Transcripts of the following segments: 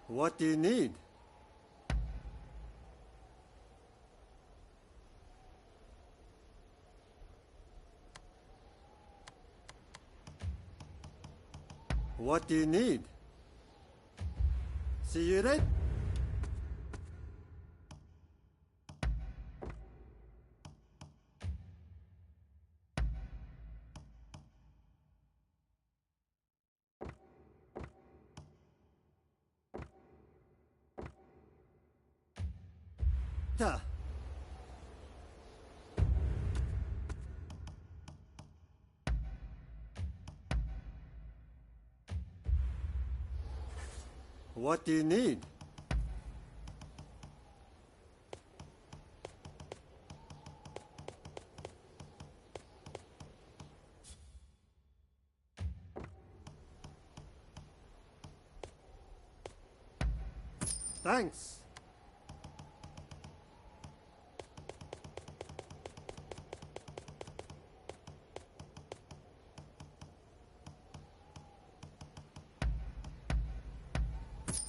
What do you need? What do you need? See you later. Ta. What do you need? Thanks.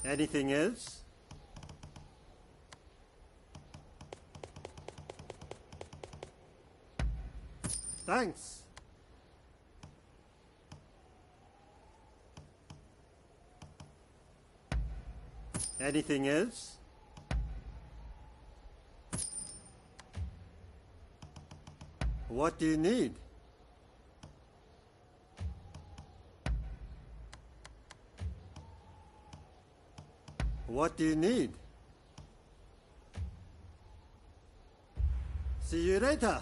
Anything else? Thanks. Anything else? What do you need? What do you need? See you later.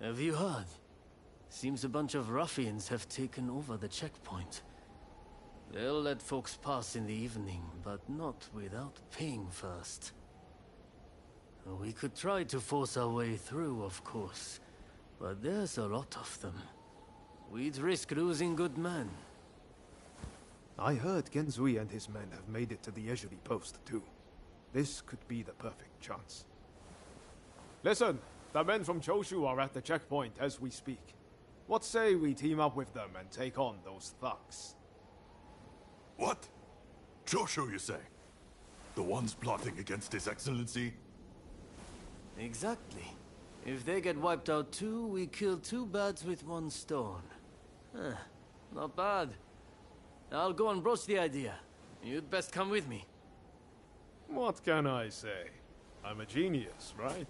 Have you heard? Seems a bunch of ruffians have taken over the checkpoint. They'll let folks pass in the evening, but not without paying first. We could try to force our way through, of course, but there's a lot of them. We'd risk losing good men. I heard Genzui and his men have made it to the Ejiri post, too. This could be the perfect chance. Listen, the men from Choshu are at the checkpoint as we speak. What say we team up with them and take on those thugs? What? Choshu, you say? The ones plotting against His Excellency? Exactly. If they get wiped out too, we kill two birds with one stone. Not bad. I'll go and broach the idea. You'd best come with me. What can I say? I'm a genius, right?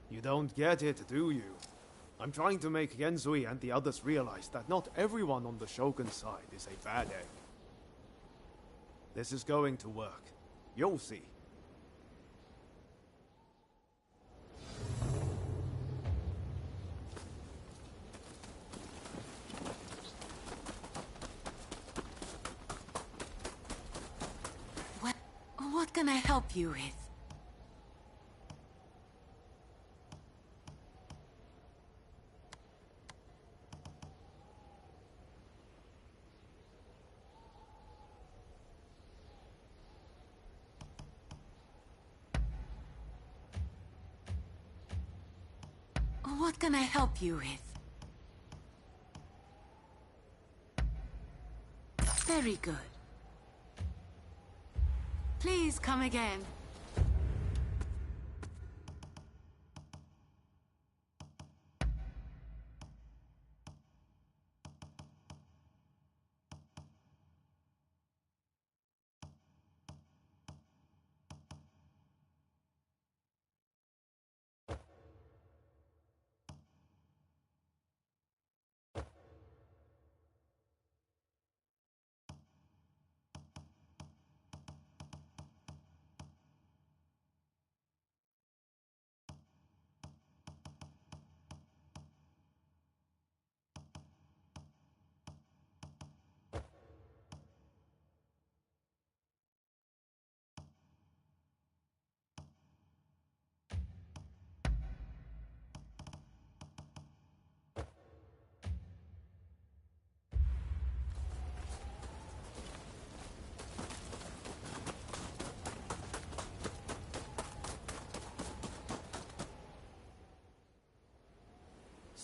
You don't get it, do you? I'm trying to make Genzui and the others realize that not everyone on the Shogun's side is a bad egg. This is going to work. You'll see. What can I help you with? What can I help you with? Very good. Please come again.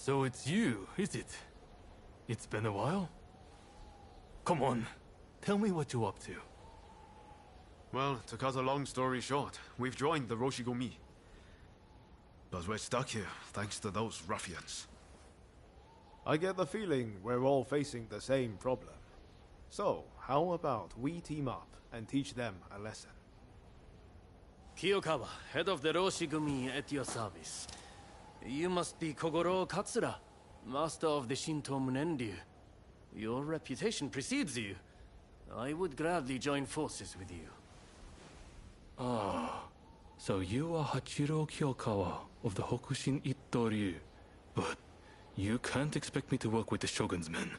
So it's you, is it? It's been a while? Come on, tell me what you're up to. Well, to cut a long story short, we've joined the Roshigumi. But we're stuck here, thanks to those ruffians. I get the feeling we're all facing the same problem. So, how about we team up and teach them a lesson? Kiyokawa, head of the Roshigumi, at your service. You must be Kogoro Katsura, master of the Shinto Munenryu. Your reputation precedes you. I would gladly join forces with you. Ah, so you are Hachiro Kiyokawa of the Hokushin Itto Ryu. But you can't expect me to work with the Shogun's men.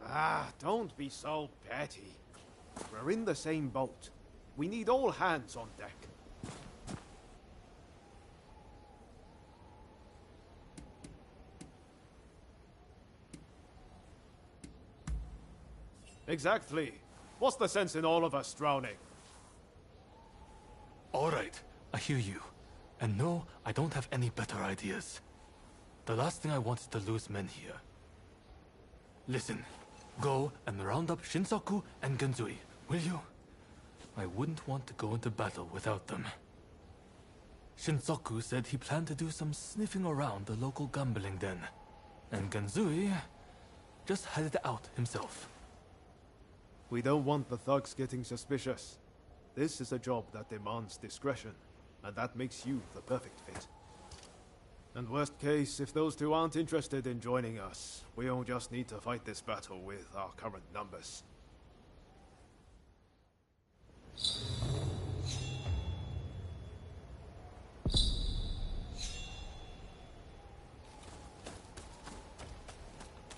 Ah, don't be so petty. We're in the same boat. We need all hands on deck. Exactly. What's the sense in all of us drowning? Alright, I hear you. And no, I don't have any better ideas. The last thing I want is to lose men here. Listen, go and round up Shinsaku and Genzui, will you? I wouldn't want to go into battle without them. Shinsaku said he planned to do some sniffing around the local gambling den. And Genzui just headed out himself. We don't want the thugs getting suspicious. This is a job that demands discretion, and that makes you the perfect fit. And worst case, if those two aren't interested in joining us, we'll just need to fight this battle with our current numbers.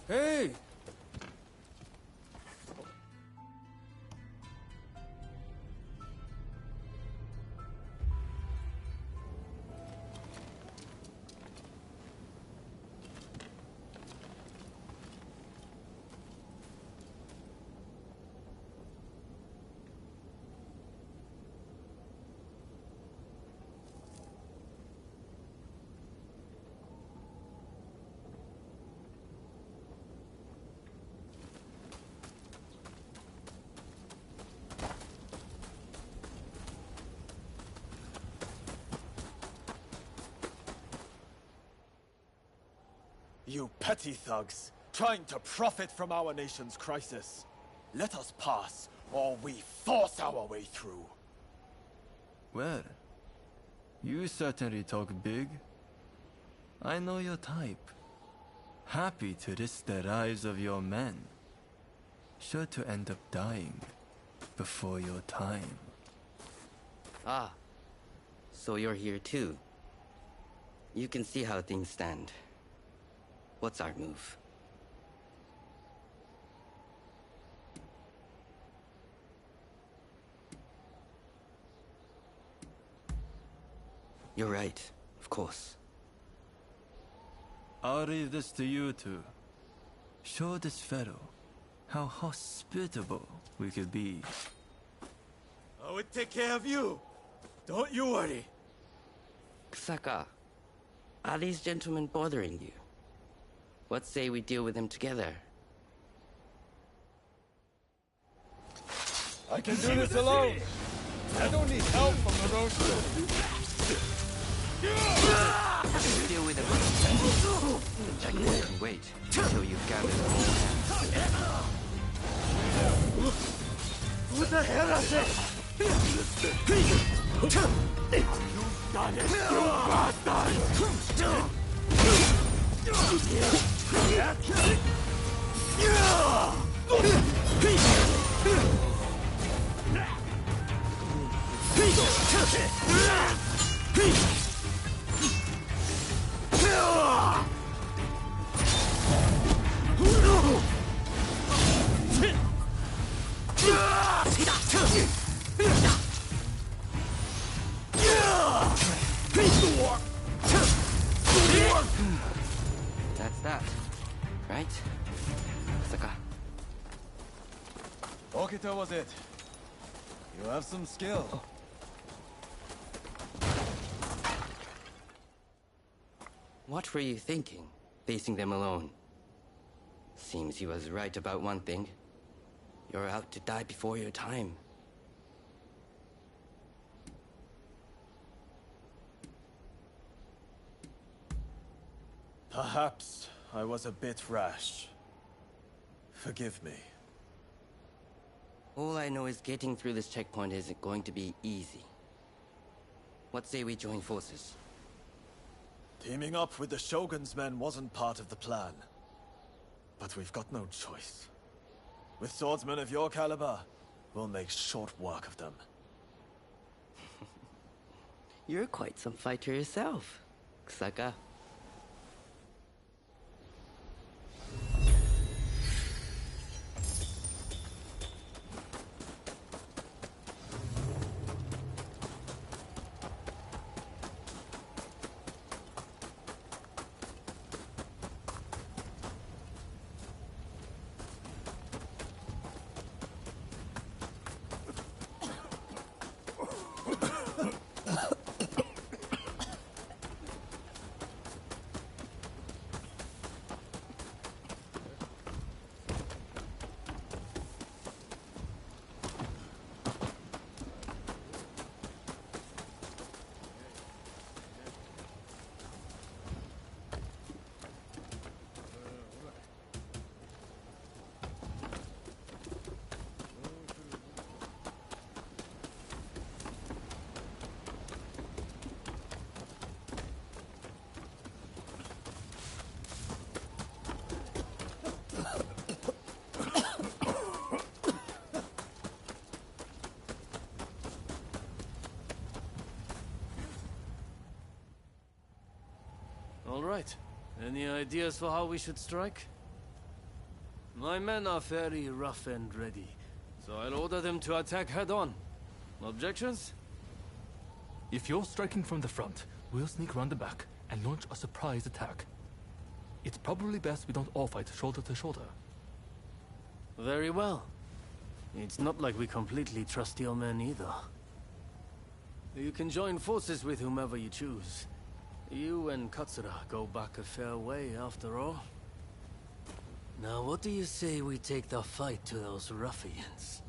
Hey! You petty thugs, trying to profit from our nation's crisis. Let us pass, or we force our way through. Well, you certainly talk big. I know your type. Happy to risk the lives of your men. Sure to end up dying before your time. Ah, so you're here too. You can see how things stand. What's our move? You're right, of course. I'll leave this to you two. Show this fellow how hospitable we could be. I would take care of you. Don't you worry. Kusaka, are these gentlemen bothering you? What say we deal with them together? I can do this alone. I don't need help from the Ronin. Deal with them. The checkpoint can wait until you've gathered all hands. What the hell is this? You've done it, you bastard! That's that, right? Kusaka. Okita was it. You have some skill. What were you thinking, facing them alone? Seems he was right about one thing. You're out to die before your time. Perhaps I was a bit rash. Forgive me. All I know is getting through this checkpoint isn't going to be easy. What say we join forces? Teaming up with the Shogun's men wasn't part of the plan. But we've got no choice. With swordsmen of your caliber, we'll make short work of them. You're quite some fighter yourself, Kusaka. All right. Any ideas for how we should strike? My men are very rough and ready, so I'll order them to attack head-on. Objections? If you're striking from the front, we'll sneak around the back and launch a surprise attack. It's probably best we don't all fight shoulder to shoulder. Very well. It's not like we completely trust your men either. You can join forces with whomever you choose. You and Katsura go back a fair way, after all. Now, what do you say we take the fight to those ruffians?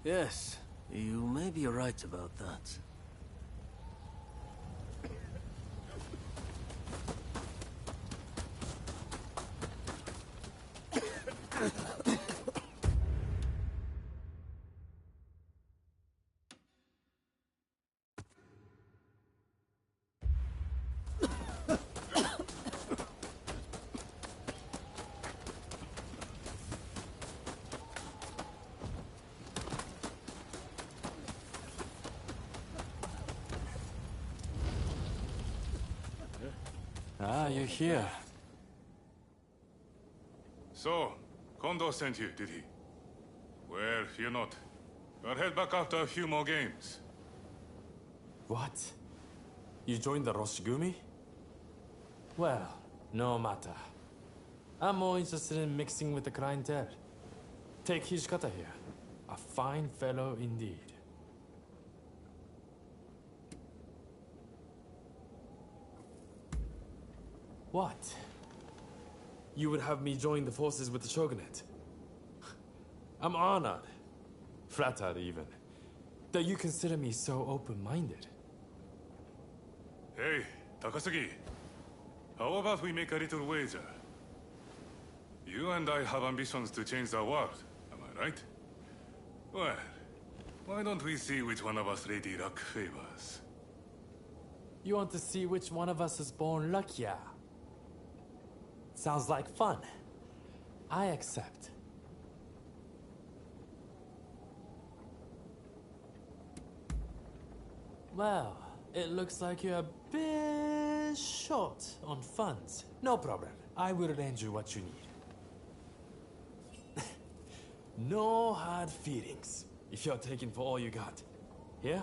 Yes, you may be right about that. Ah, you're here. So, Kondo sent you, did he? Well, fear not. I'll head back after a few more games. What? You joined the Roshigumi? Well, no matter. I'm more interested in mixing with the clientele. Take Hijikata here. A fine fellow indeed. What? You would have me join the forces with the Shogunate? I'm honored, flattered even, that you consider me so open-minded. Hey, Takasugi. How about we make a little wager? You and I have ambitions to change the world, am I right? Well, why don't we see which one of us Lady Luck favors? You want to see which one of us is born luckier? Sounds like fun. I accept. Well, it looks like you're a bit short on funds. No problem. I will arrange you what you need. No hard feelings, if you're taking for all you got. Yeah?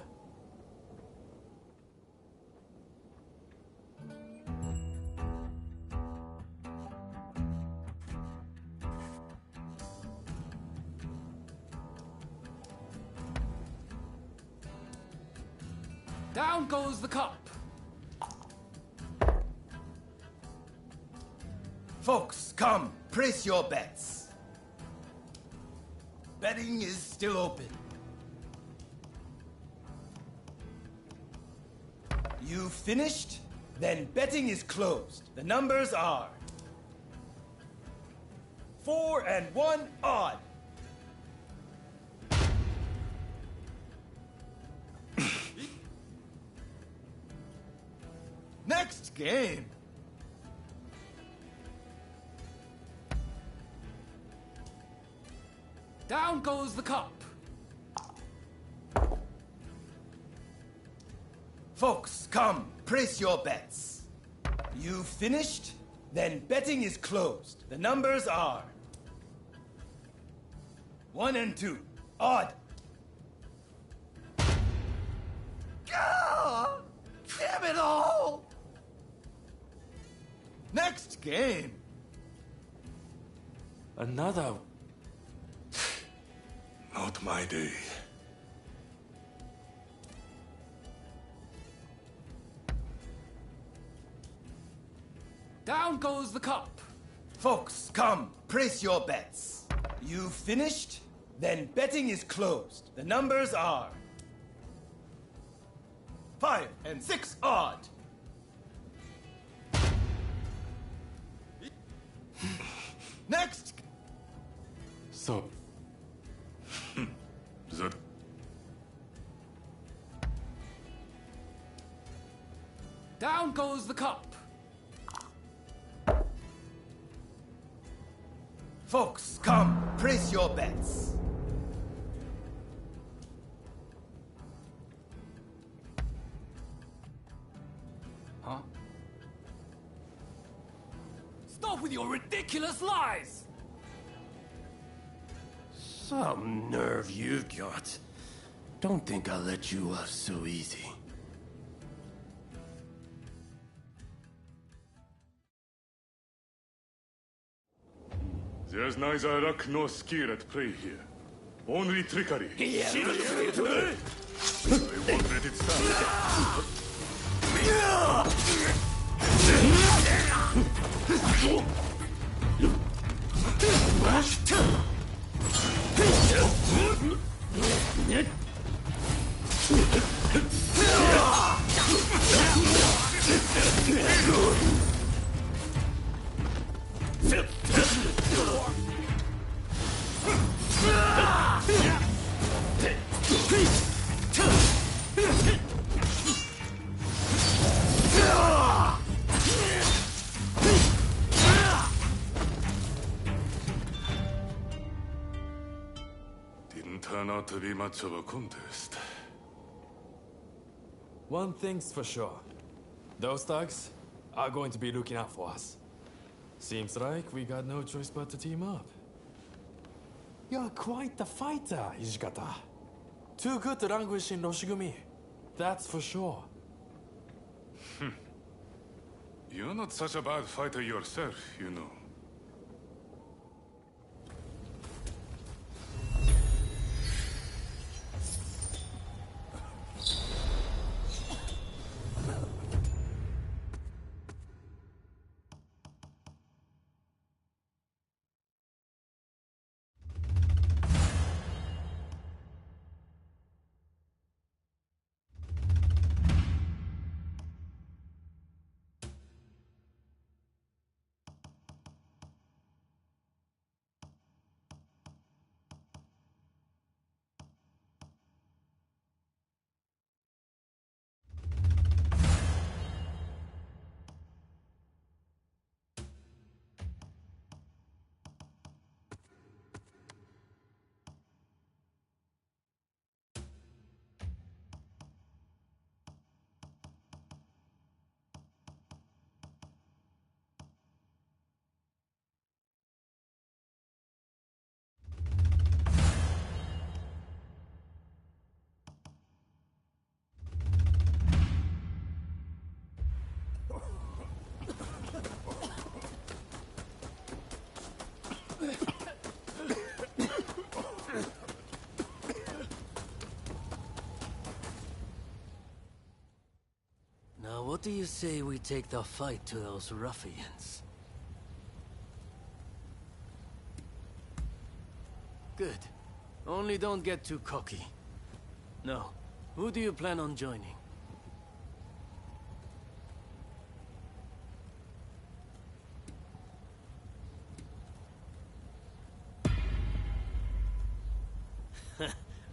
Down goes the cup. Folks, come, place your bets. Betting is still open. You finished? Then betting is closed. The numbers are 4 and 1 odd. Next game. Down goes the cup. Folks, come, place your bets. You finished? Then betting is closed. The numbers are 1 and 2. Odd. Gah! Damn it all! Next game. Another. Not my day. Down goes the cup. Folks, come, place your bets. You finished? Then betting is closed. The numbers are 5 and 6 odd. Next. So, That Down goes the cup. Folks, come, place your bets. Huh? Stop with your ridiculous lies! Some nerve you've got. Don't think I'll let you off so easy. there's neither luck nor skill at play here. Only trickery. I won't let it stand. Didn't turn out to be much of a contest. One thing's for sure. Those thugs are going to be looking out for us. Seems like we got no choice but to team up. You're quite the fighter, Hijikata. Too good to languish in Roshigumi. That's for sure. You're not such a bad fighter yourself, you know. Now what do you say we take the fight to those ruffians? Good. Only don't get too cocky. No. Who do you plan on joining?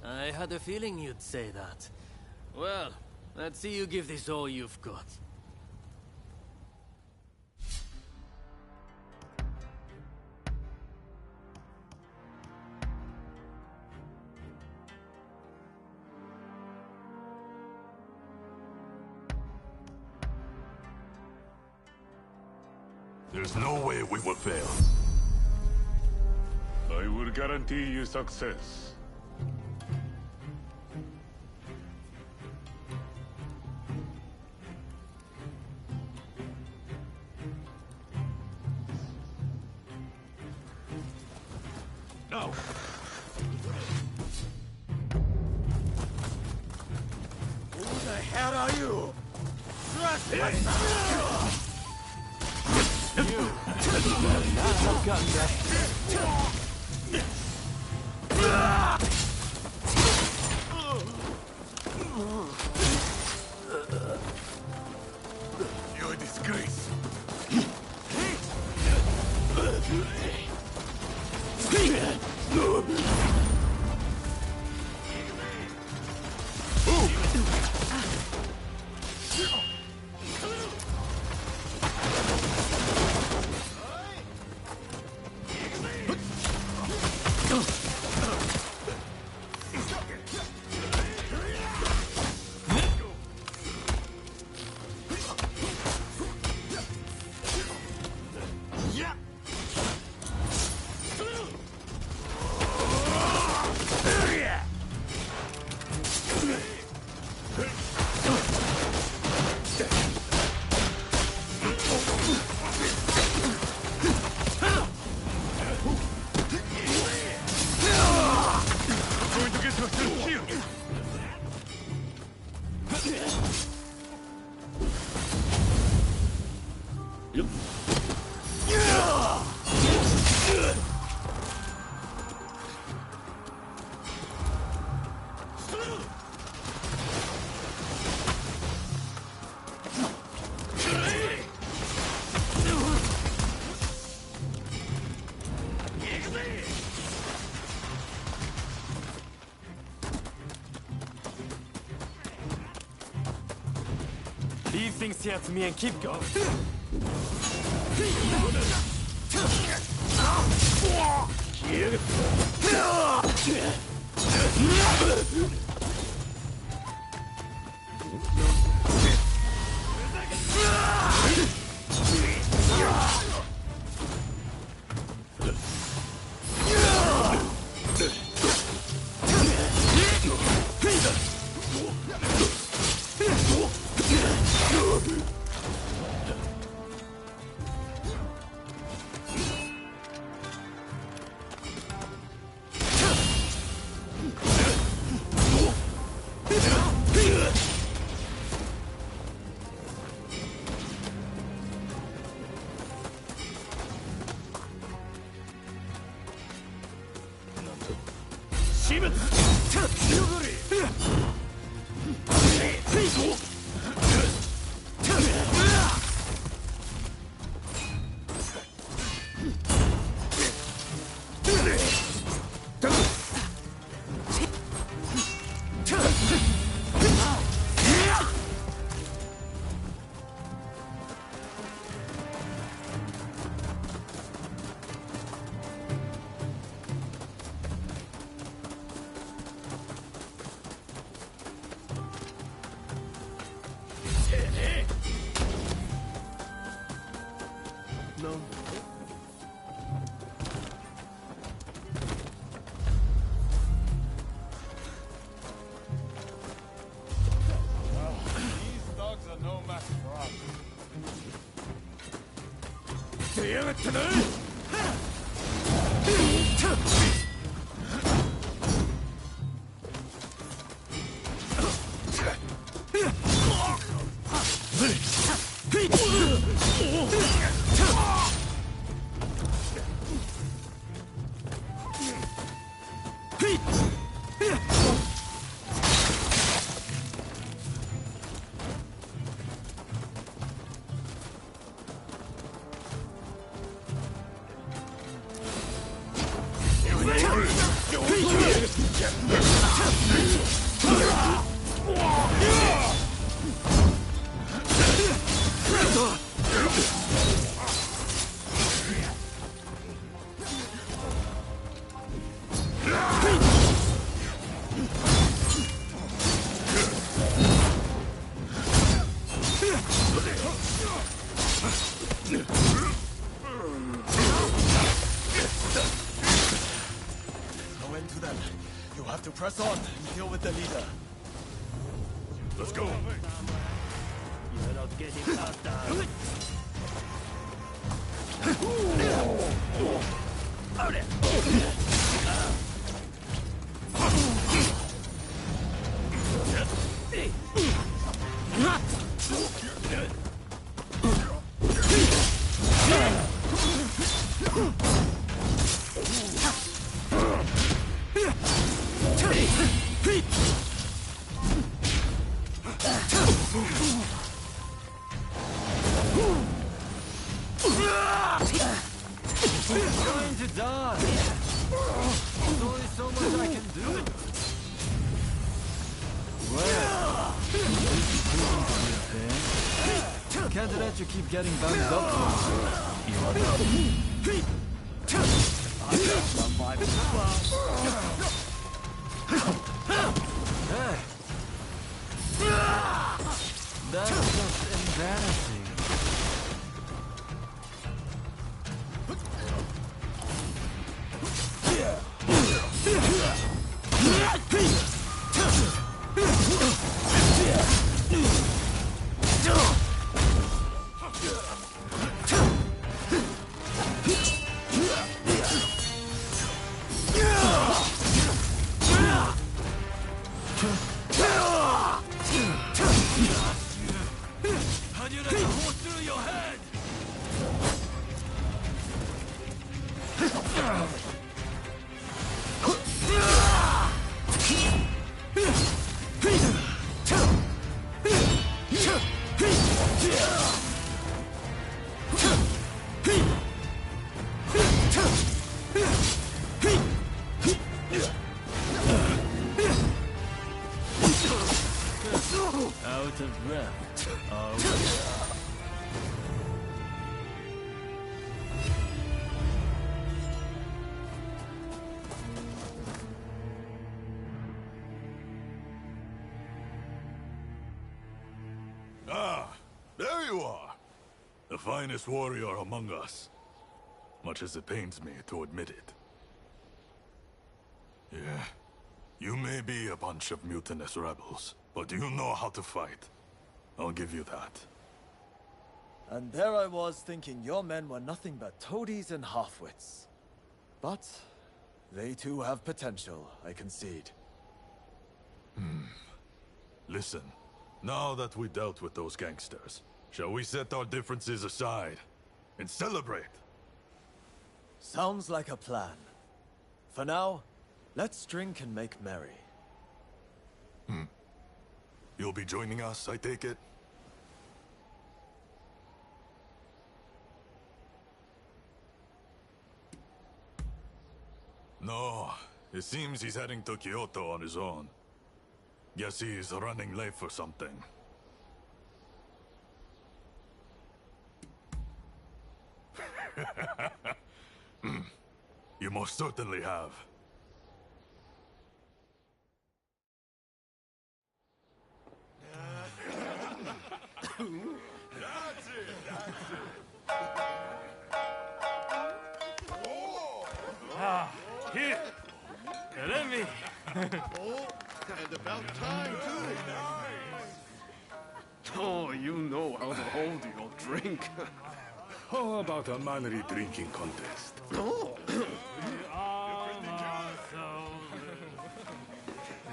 I had a feeling you'd say that. Well, let's see you give this all you've got. There's no way we will fail. I will guarantee you success. No! Who the hell are you? Trust me! I've gotten that. You're a disgrace. Leave things here to me and keep going. No end to them. You have to press on and deal with the leader. Let's go. You're not getting faster. I'm going to die. There's only so much I can do. Well, can't let you keep getting banged up. Hey. That's just embarrassing. How do you let the hole through your head? Out of breath. Ah, there you are. The finest warrior among us. Much as it pains me to admit it. Yeah, you may be a bunch of mutinous rebels, but you know how to fight. I'll give you that. And there I was thinking your men were nothing but toadies and halfwits. But they too have potential, I concede. Listen, now that we dealt with those gangsters, shall we set our differences aside and celebrate? Sounds like a plan. For now, let's drink and make merry. You'll be joining us, I take it? No, it seems he's heading to Kyoto on his own. Guess he's running late for something. You most certainly have. Here! Let me! Oh, and about time, too. Oh, you know how to hold your drink. How about a manly drinking contest? Oh.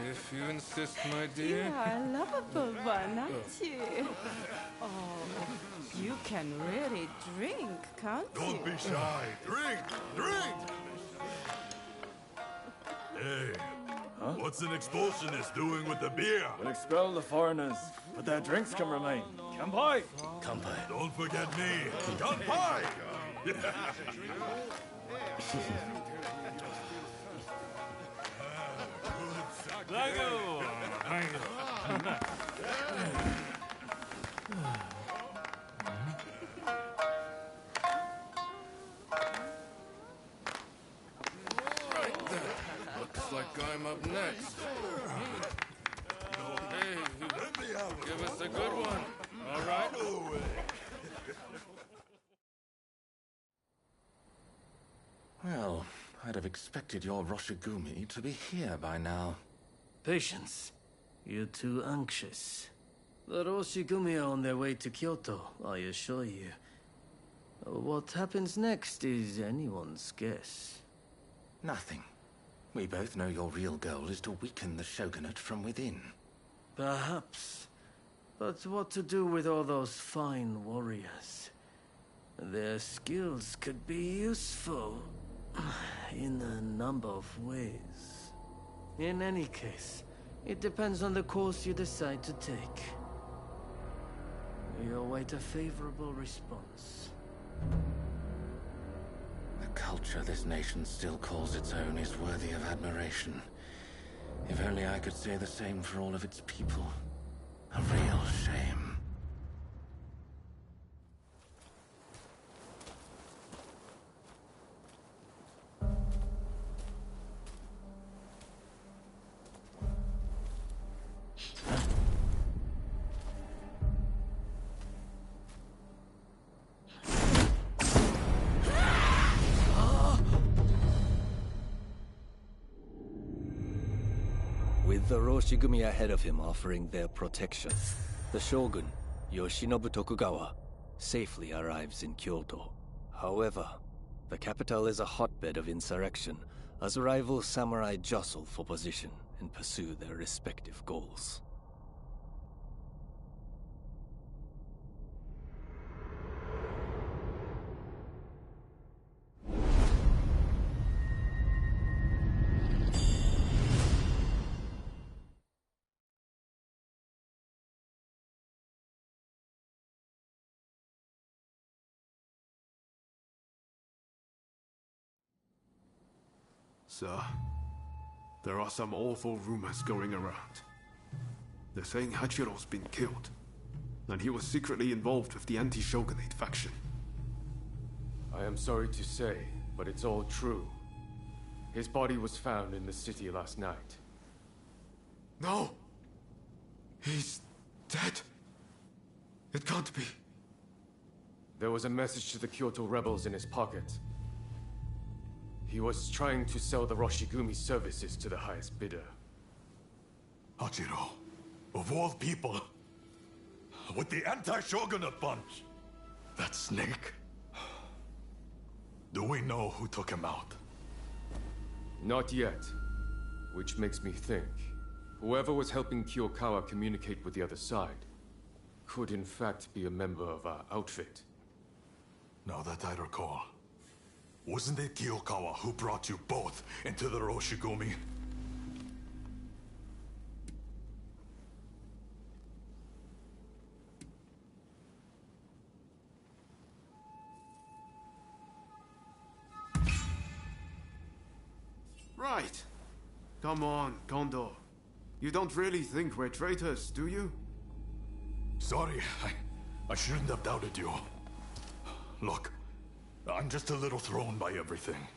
If you insist, my dear. You are a lovable one, aren't you? Oh, can really drink, can't you? Don't be shy. Drink! Drink! Hey, what's an expulsionist doing with the beer? We'll expel the foreigners, but their drinks can remain. Kanpai! Kanpai. Don't forget me. Kanpai! Looks like I'm up next. Hey, give us a good one. All right? Well, I'd have expected your Roshigumi to be here by now. Patience. You're too anxious. The Roshigumi are on their way to Kyoto, I assure you. What happens next is anyone's guess. Nothing. We both know your real goal is to weaken the shogunate from within. Perhaps. But what to do with all those fine warriors? Their skills could be useful in a number of ways. In any case, it depends on the course you decide to take. We await a favorable response. The culture this nation still calls its own is worthy of admiration. If only I could say the same for all of its people. A real shame. With the Roshigumi ahead of him offering their protection, the shogun, Yoshinobu Tokugawa, safely arrives in Kyoto. However, the capital is a hotbed of insurrection as rival samurai jostle for position and pursue their respective goals. Sir, there are some awful rumors going around. They're saying Hachiro's been killed, and he was secretly involved with the anti-shogunate faction. I am sorry to say, but it's all true. His body was found in the city last night. No! He's dead. It can't be. There was a message to the Kyoto rebels in his pocket. He was trying to sell the Roshigumi services to the highest bidder. Hachiro, of all people, with the anti-shogunate bunch, that snake. Do we know who took him out? Not yet. Which makes me think, whoever was helping Kiyokawa communicate with the other side could in fact be a member of our outfit. Now that I recall, wasn't it Kiyokawa who brought you both into the Roshigumi? Right. Come on, Kondo. You don't really think we're traitors, do you? Sorry, I shouldn't have doubted you. Look, I'm just a little thrown by everything.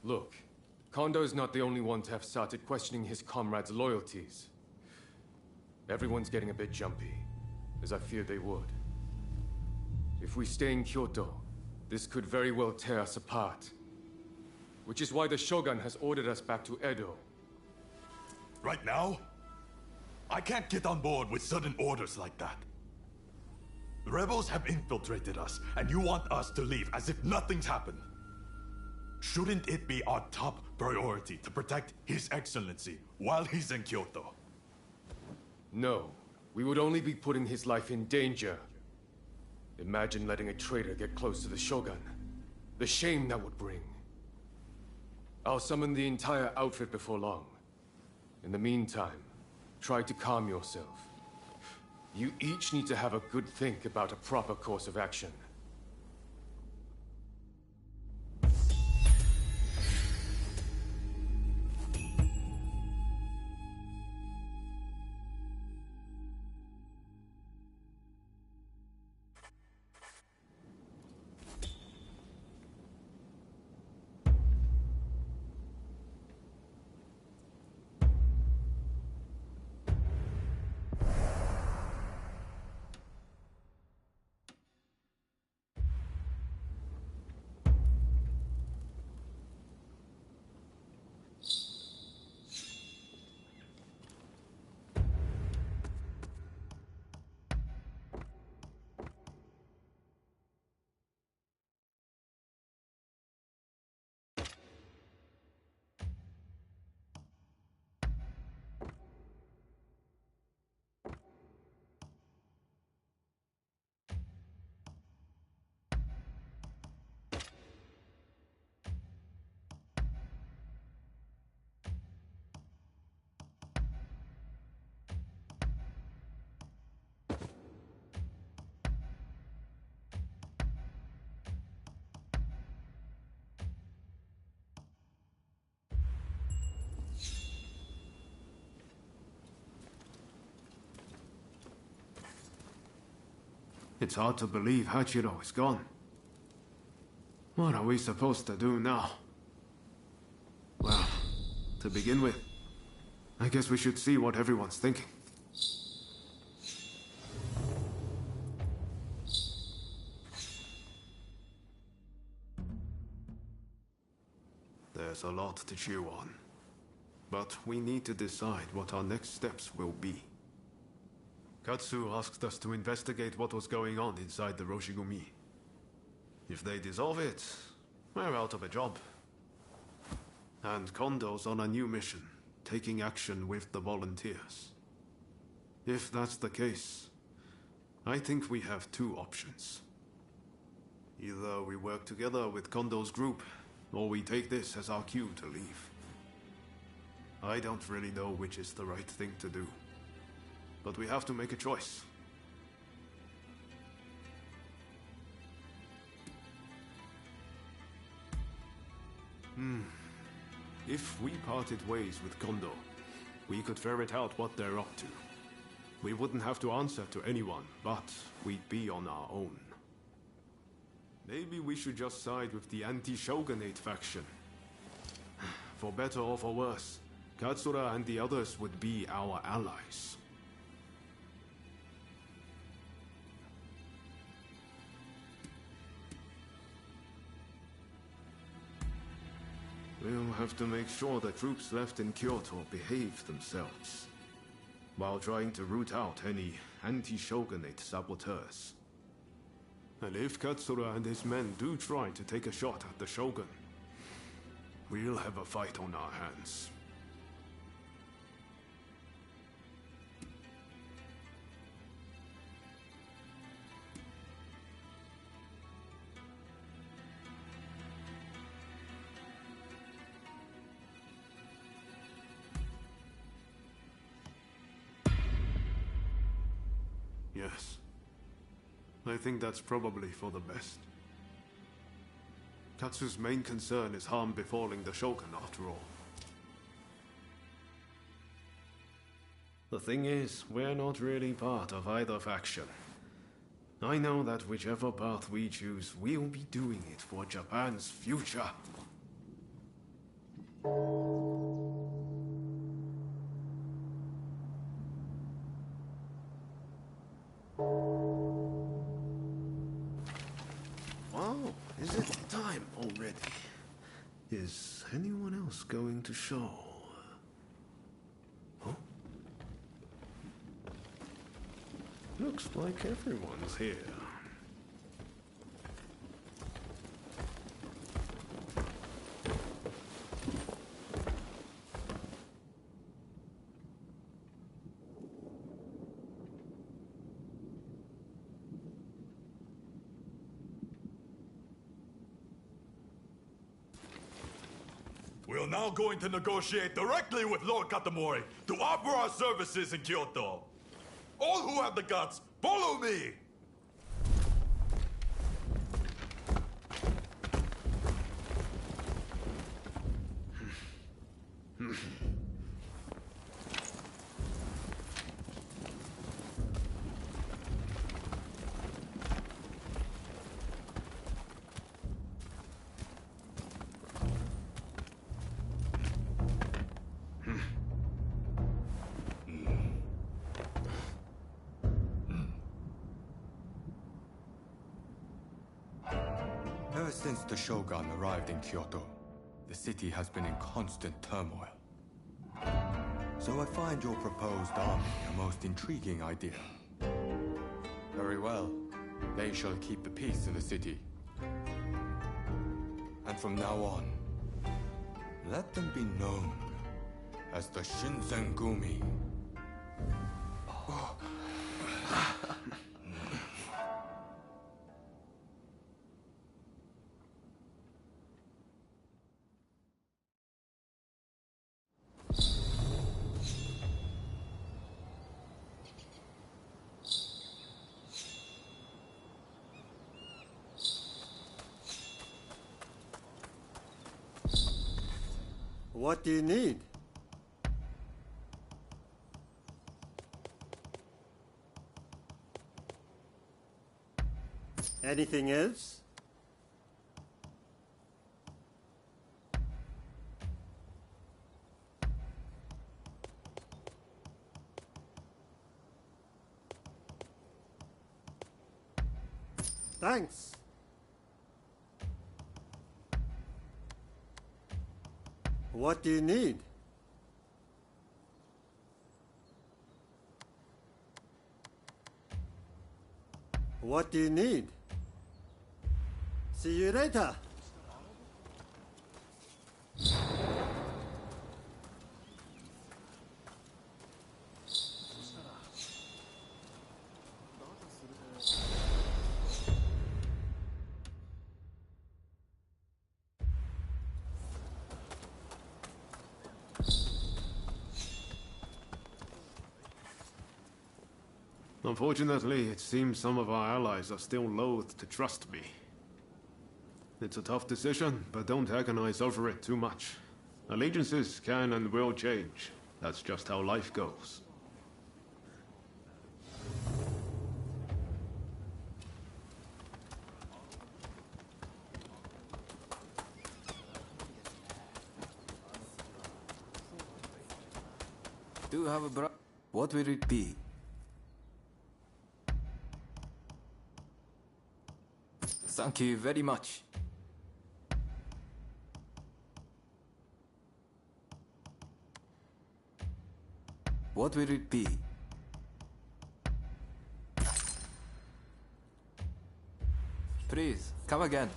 Look, Kondo's not the only one to have started questioning his comrades' loyalties. Everyone's getting a bit jumpy, as I feared they would. If we stay in Kyoto, this could very well tear us apart. Which is why the Shogun has ordered us back to Edo. Right now? I can't get on board with sudden orders like that. The rebels have infiltrated us, and you want us to leave as if nothing's happened. Shouldn't it be our top priority to protect His Excellency while he's in Kyoto? No. We would only be putting his life in danger. Imagine letting a traitor get close to the Shogun. The shame that would bring. I'll summon the entire outfit before long. In the meantime, try to calm yourself. You each need to have a good think about a proper course of action. It's hard to believe Hachiro is gone. What are we supposed to do now? Well, to begin with, I guess we should see what everyone's thinking. There's a lot to chew on. But we need to decide what our next steps will be. Katsu asked us to investigate what was going on inside the Roshigumi. If they dissolve it, we're out of a job. And Kondo's on a new mission, taking action with the volunteers. If that's the case, I think we have two options. Either we work together with Kondo's group, or we take this as our cue to leave. I don't really know which is the right thing to do. But we have to make a choice. If we parted ways with Kondo, we could ferret out what they're up to. We wouldn't have to answer to anyone, but we'd be on our own. Maybe we should just side with the anti-shogunate faction. For better or for worse, Katsura and the others would be our allies. We'll have to make sure the troops left in Kyoto behave themselves, while trying to root out any anti-shogunate saboteurs. And if Katsura and his men do try to take a shot at the Shogun, we'll have a fight on our hands. Yes. I think that's probably for the best. Katsu's main concern is harm befalling the Shogun, after all. The thing is, we're not really part of either faction. I know that whichever path we choose, we'll be doing it for Japan's future. Wow, is it time already? Is anyone else going to show? Huh? Looks like everyone's here. now going to negotiate directly with Lord Katamori to offer our services in Kyoto. All who have the guts, follow me! Ever since the Shogun arrived in Kyoto, the city has been in constant turmoil. So I find your proposed army a most intriguing idea. Very well. They shall keep the peace in the city. And from now on, let them be known as the Shinsengumi. What do you need? Anything else? Thanks. What do you need? What do you need? See you later. Unfortunately, it seems some of our allies are still loath to trust me. It's a tough decision, but don't agonize over it too much. Allegiances can and will change. That's just how life goes. Do you have a What will it be? Thank you very much. What will it be? Please, come again.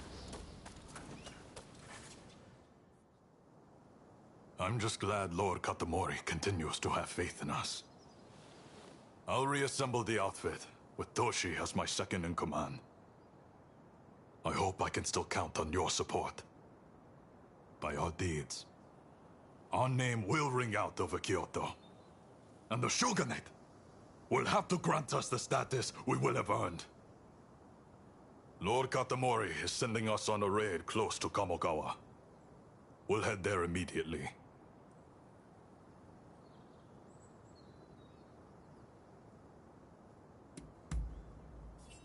I'm just glad Lord Katamori continues to have faith in us. I'll reassemble the outfit, with Toshi as my second in command. I hope I can still count on your support. By our deeds, our name will ring out over Kyoto. And the Shogunate will have to grant us the status we will have earned. Lord Katamori is sending us on a raid close to Kamogawa. We'll head there immediately.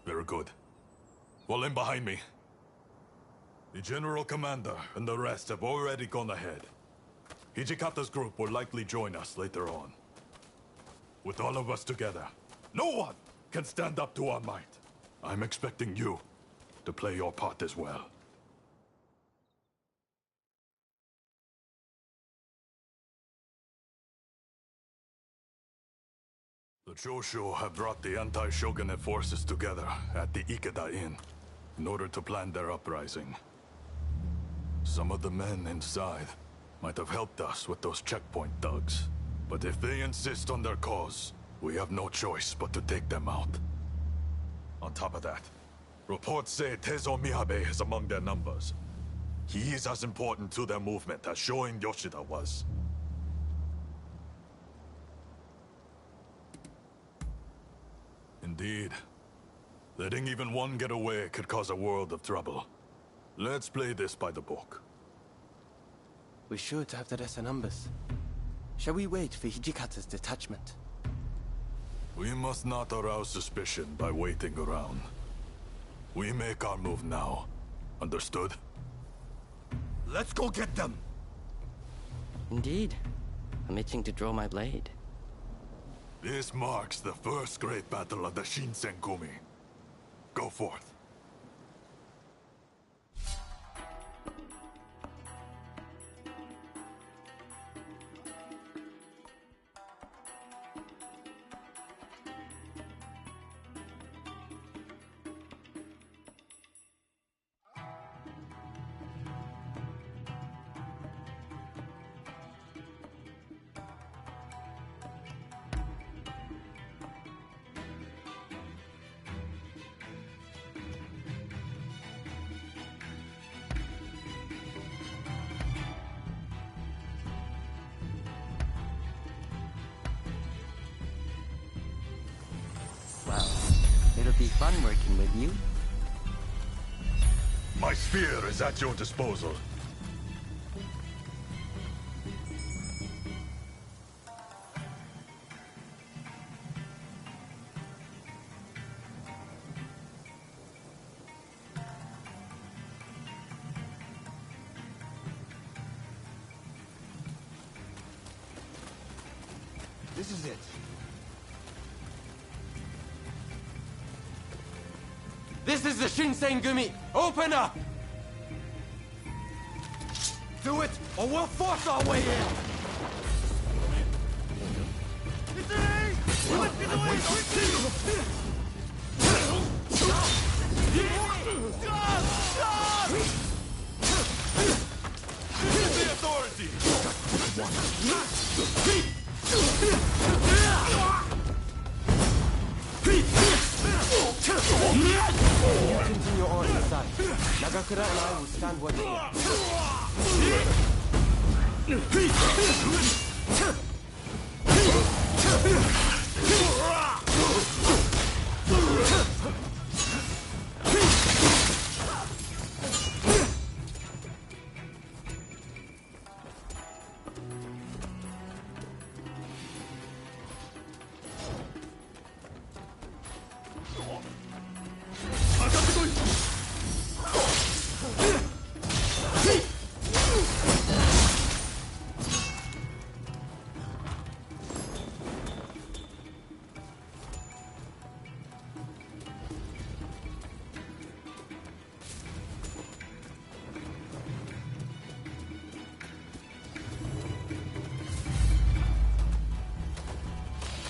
Very good. Fall in behind me. The General Commander and the rest have already gone ahead. Hijikata's group will likely join us later on. With all of us together, no one can stand up to our might. I'm expecting you to play your part as well. The Choshu have brought the anti-shogunate forces together at the Ikeda Inn in order to plan their uprising. Some of the men inside might have helped us with those checkpoint thugs. But if they insist on their cause, we have no choice but to take them out. On top of that, reports say Tezo Miyabe is among their numbers. He is as important to their movement as Shoin Yoshida was. Indeed. Letting even one get away could cause a world of trouble. Let's play this by the book. We should have the rest of numbers. Shall we wait for Hijikata's detachment? We must not arouse suspicion by waiting around. We make our move now. Understood? Let's go get them! Indeed. I'm itching to draw my blade. This marks the first great battle of the Shinsengumi. Go forth. Well, it'll be fun working with you. My spear is at your disposal. This is it. This is the Shinsengumi! Open up! Do it, or we'll force our way in! The authority! You continue on inside. Nagakura and I will stand watch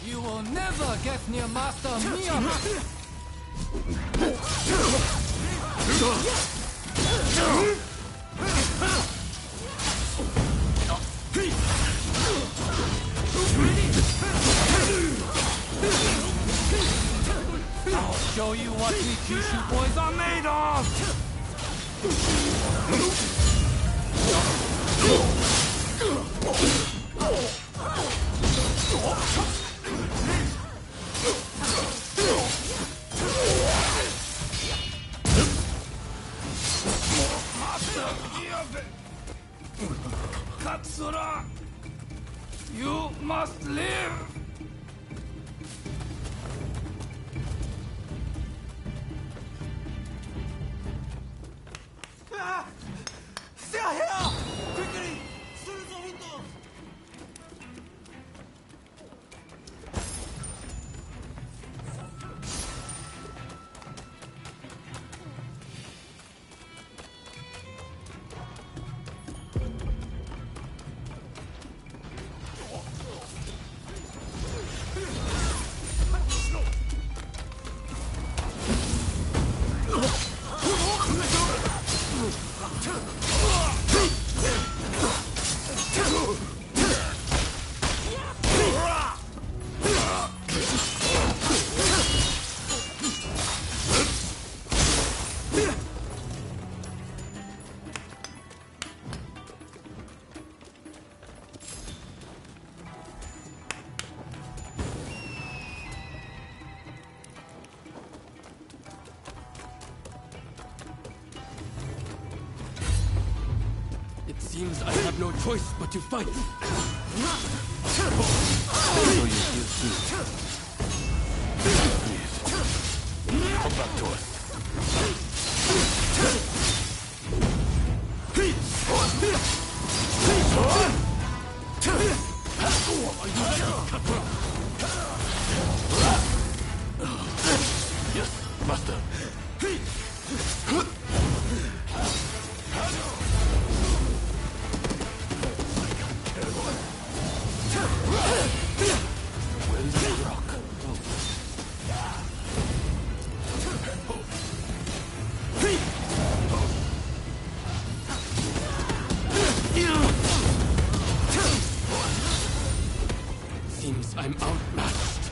You will never get near Master Miyama! I'll show you what we Kyushu boys are made of! Katsura! You must live! Stay here! Quickly! Students of windows! Seems I have no choice but to fight. So you feel too. Please, come back to us. Yes, master. Seems I'm outmatched.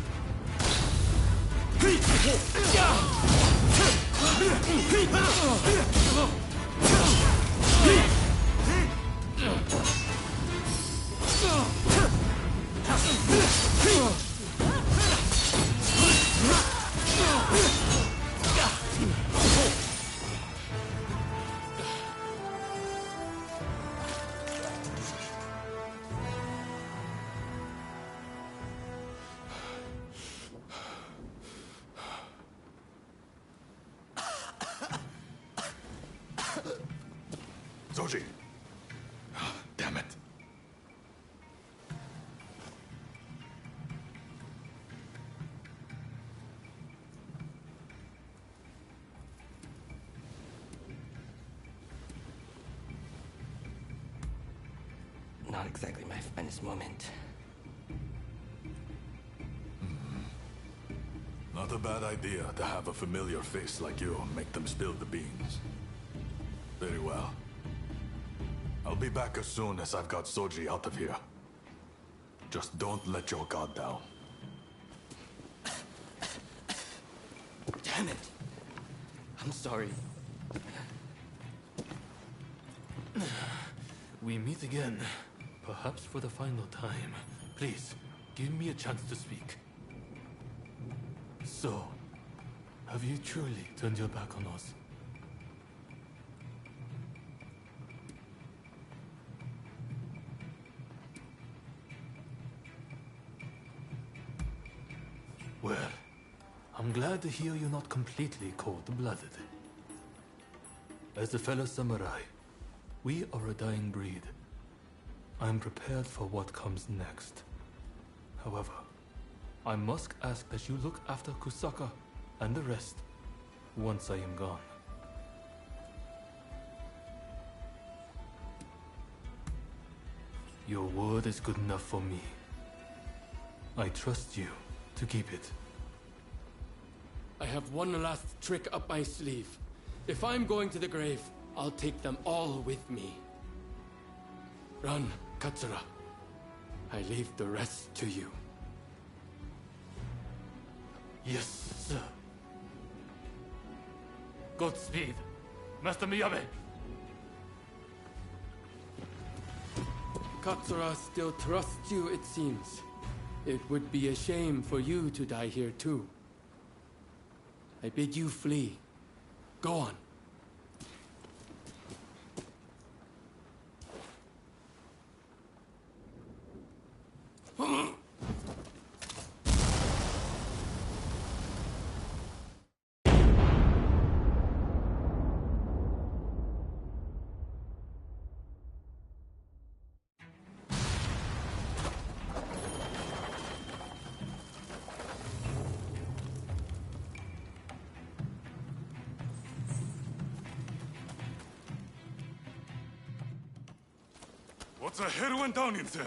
Zoji! Damn it. Not exactly my finest moment. Not a bad idea to have a familiar face like you make them spill the beans. Very well. I'll be back as soon as I've got Soji out of here. Just don't let your guard down. Damn it! I'm sorry. We meet again, perhaps for the final time. Please, give me a chance to speak. So, have you truly turned your back on us? Well, I'm glad to hear you're not completely cold-blooded. As a fellow samurai, we are a dying breed. I'm prepared for what comes next. However, I must ask that you look after Kusaka and the rest once I am gone. Your word is good enough for me. I trust you to keep it. I have one last trick up my sleeve. If I'm going to the grave, I'll take them all with me. Run, Katsura. I leave the rest to you. Yes, sir. Godspeed, Master Miyabe. Katsura still trusts you, it seems. It would be a shame for you to die here too. I bid you flee. Go on. What the hell went down in there?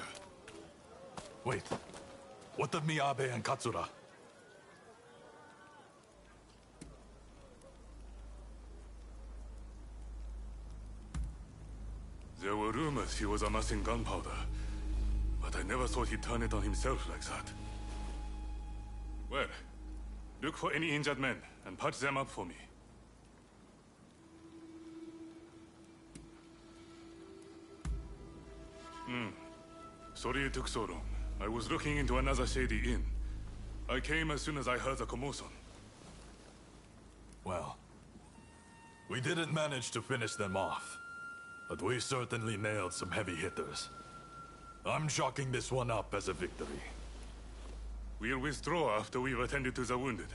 Wait. What of Miyabe and Katsura? There were rumors he was amassing gunpowder, but I never thought he'd turn it on himself like that. Well, look for any injured men and patch them up for me. Sorry it took so long. I was looking into another shady inn. I came as soon as I heard the commotion. Well, we didn't manage to finish them off. but we certainly nailed some heavy hitters. I'm chalking this one up as a victory. We'll withdraw after we've attended to the wounded.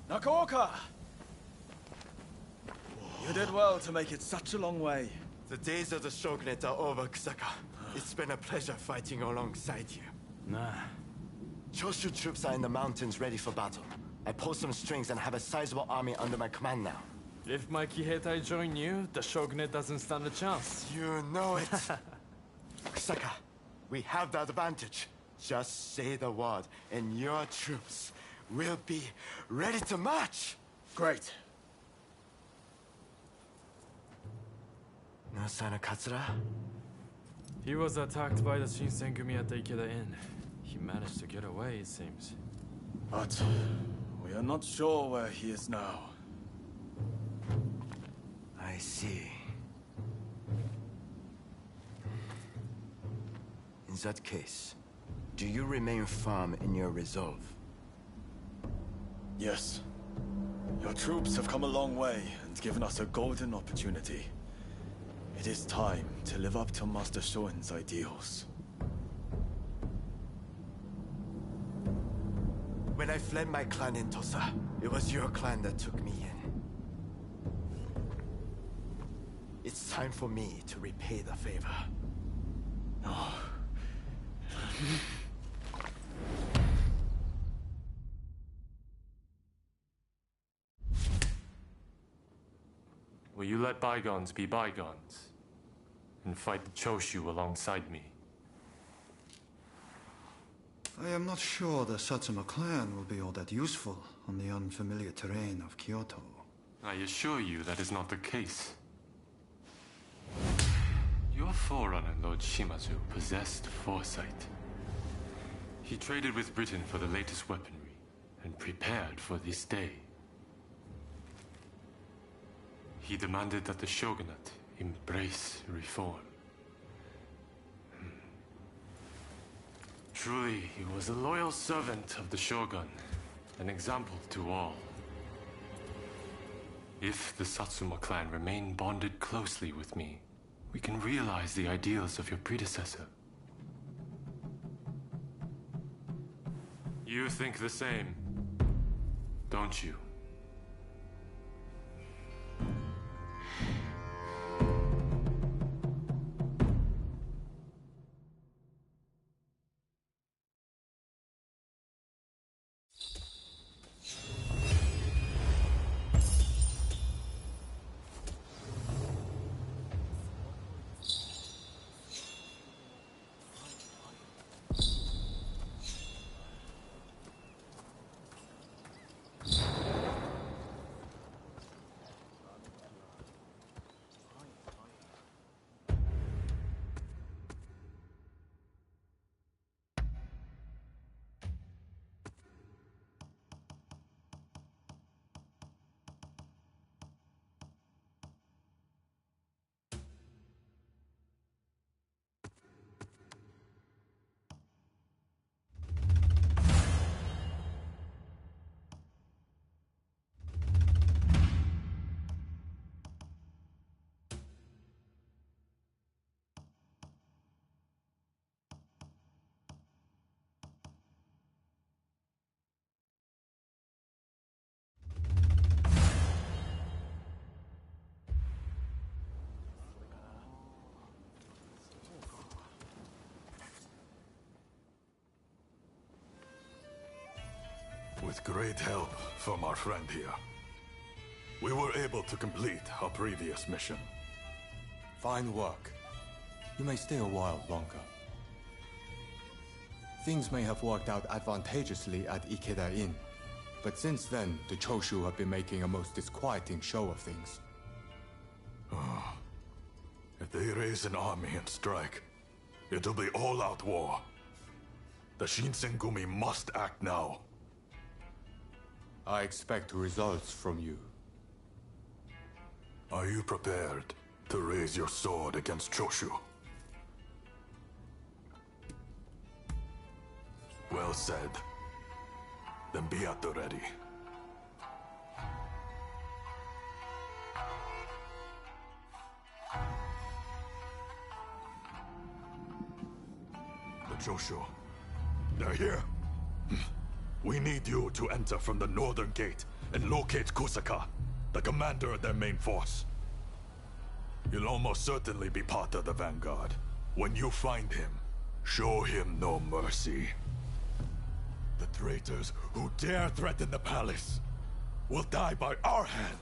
Nakaoka! You did well to make it such a long way. The days of the shogunate are over, Kusaka. It's been a pleasure fighting alongside you. Nah. Choshu troops are in the mountains ready for battle. I pull some strings and have a sizable army under my command now. If my Kiheitai join you, the shogunate doesn't stand a chance. You know it. Kusaka, we have the advantage. Just say the word, and your troops will be ready to march. Great. No sign of Katsura? He was attacked by the Shinsengumi at the Ikeda Inn. He managed to get away, it seems. But we are not sure where he is now. I see. In that case, do you remain firm in your resolve? Yes. Your troops have come a long way and given us a golden opportunity. It is time to live up to Master Shoin's ideals. When I fled my clan in Tosa, it was your clan that took me in. It's time for me to repay the favor. Oh. Will you let bygones be bygones and fight the Choshu alongside me? I am not sure the Satsuma clan will be all that useful on the unfamiliar terrain of Kyoto. I assure you that is not the case. Your forerunner, Lord Shimazu, possessed foresight. He traded with Britain for the latest weaponry and prepared for this day. He demanded that the shogunate embrace reform. Truly, he was a loyal servant of the shogun, an example to all. If the Satsuma clan remain bonded closely with me, we can realize the ideals of your predecessor. You think the same, don't you? With great help from our friend here, we were able to complete our previous mission. Fine work. You may stay a while longer. Things may have worked out advantageously at Ikeda Inn, but since then, the Choshu have been making a most disquieting show of things. If they raise an army and strike, it'll be all-out war. The Shinsengumi must act now. I expect results from you. Are you prepared to raise your sword against Choshu? Well said. Then be at the ready. The Choshu, they're here. We need you to enter from the northern gate and locate Kusaka, the commander of their main force. He'll almost certainly be part of the vanguard. When you find him, show him no mercy. The traitors who dare threaten the palace will die by our hand.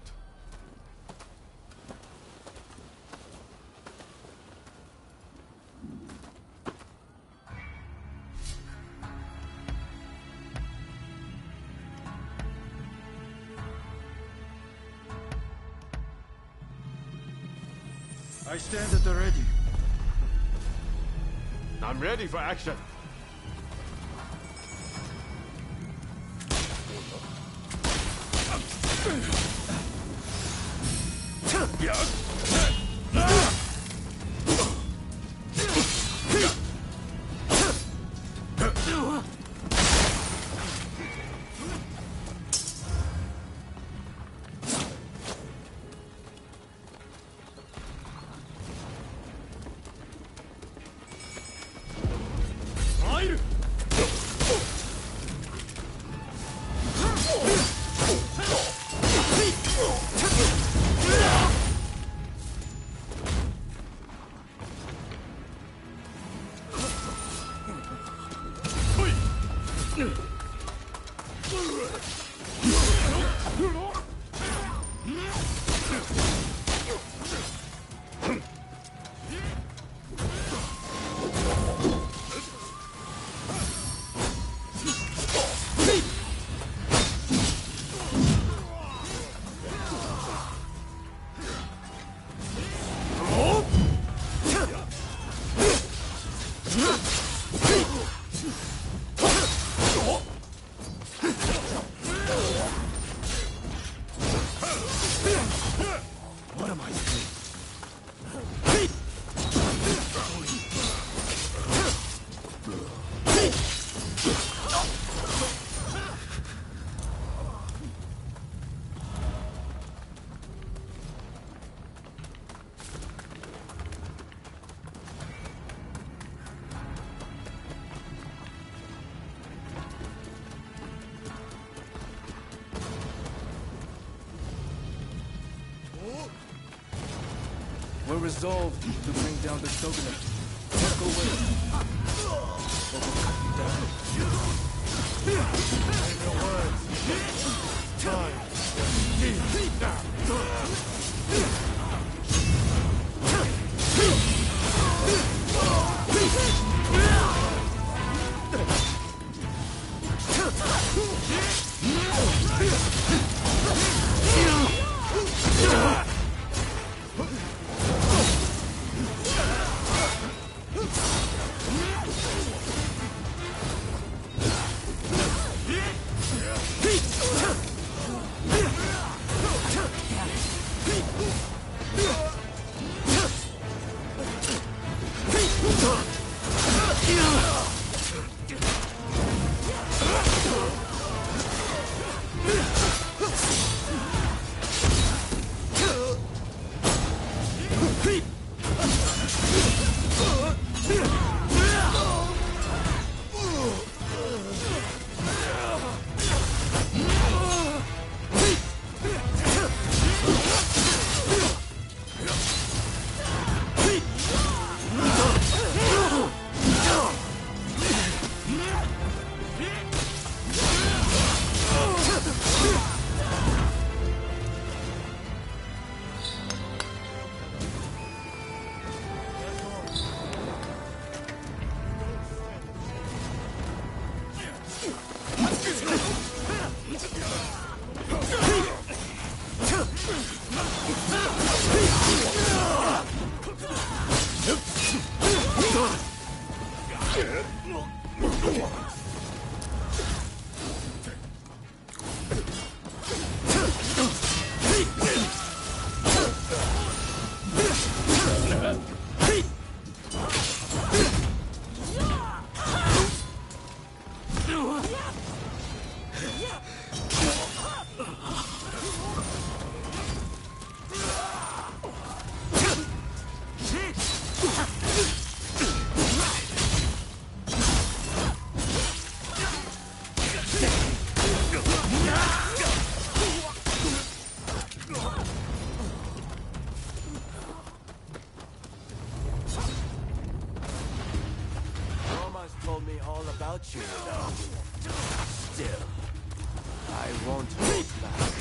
I stand at the ready. I'm ready for action. We're resolved to bring down the shogunate. Walk away, or we'll cut you down. Save your words. Time. about you, you know. Still, I won't hold back.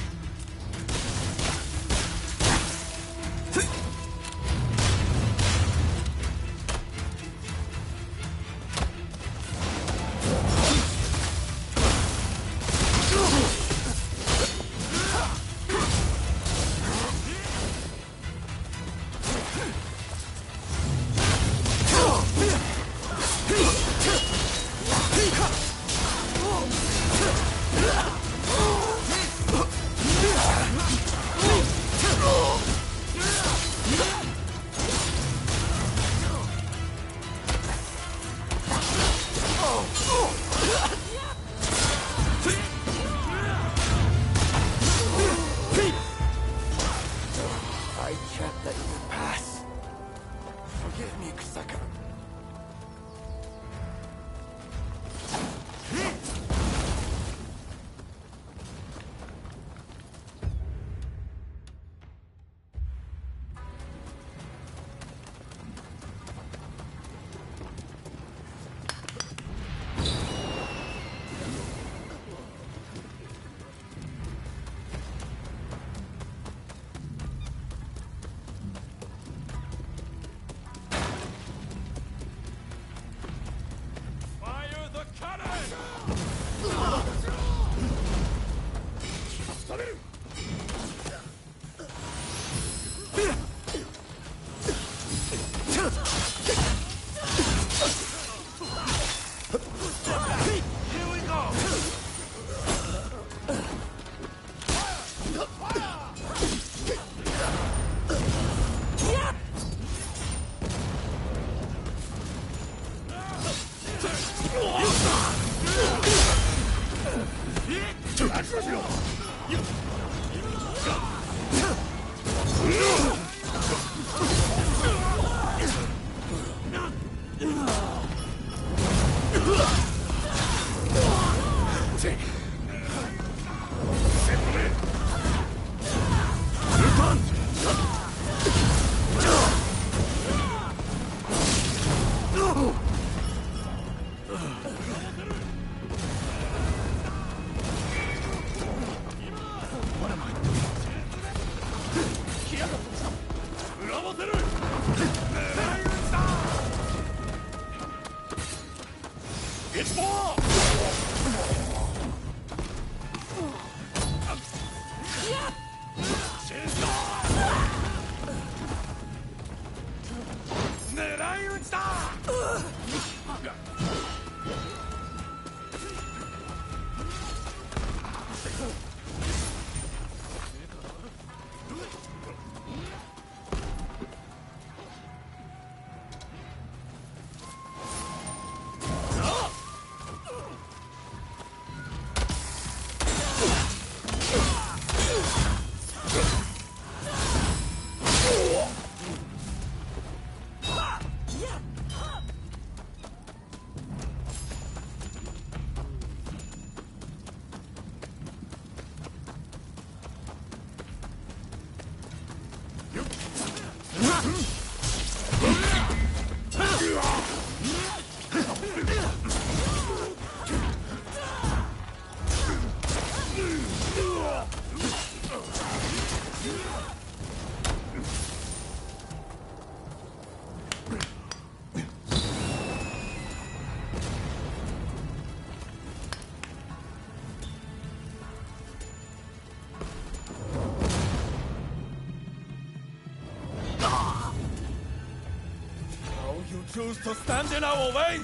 Choose to stand in our way?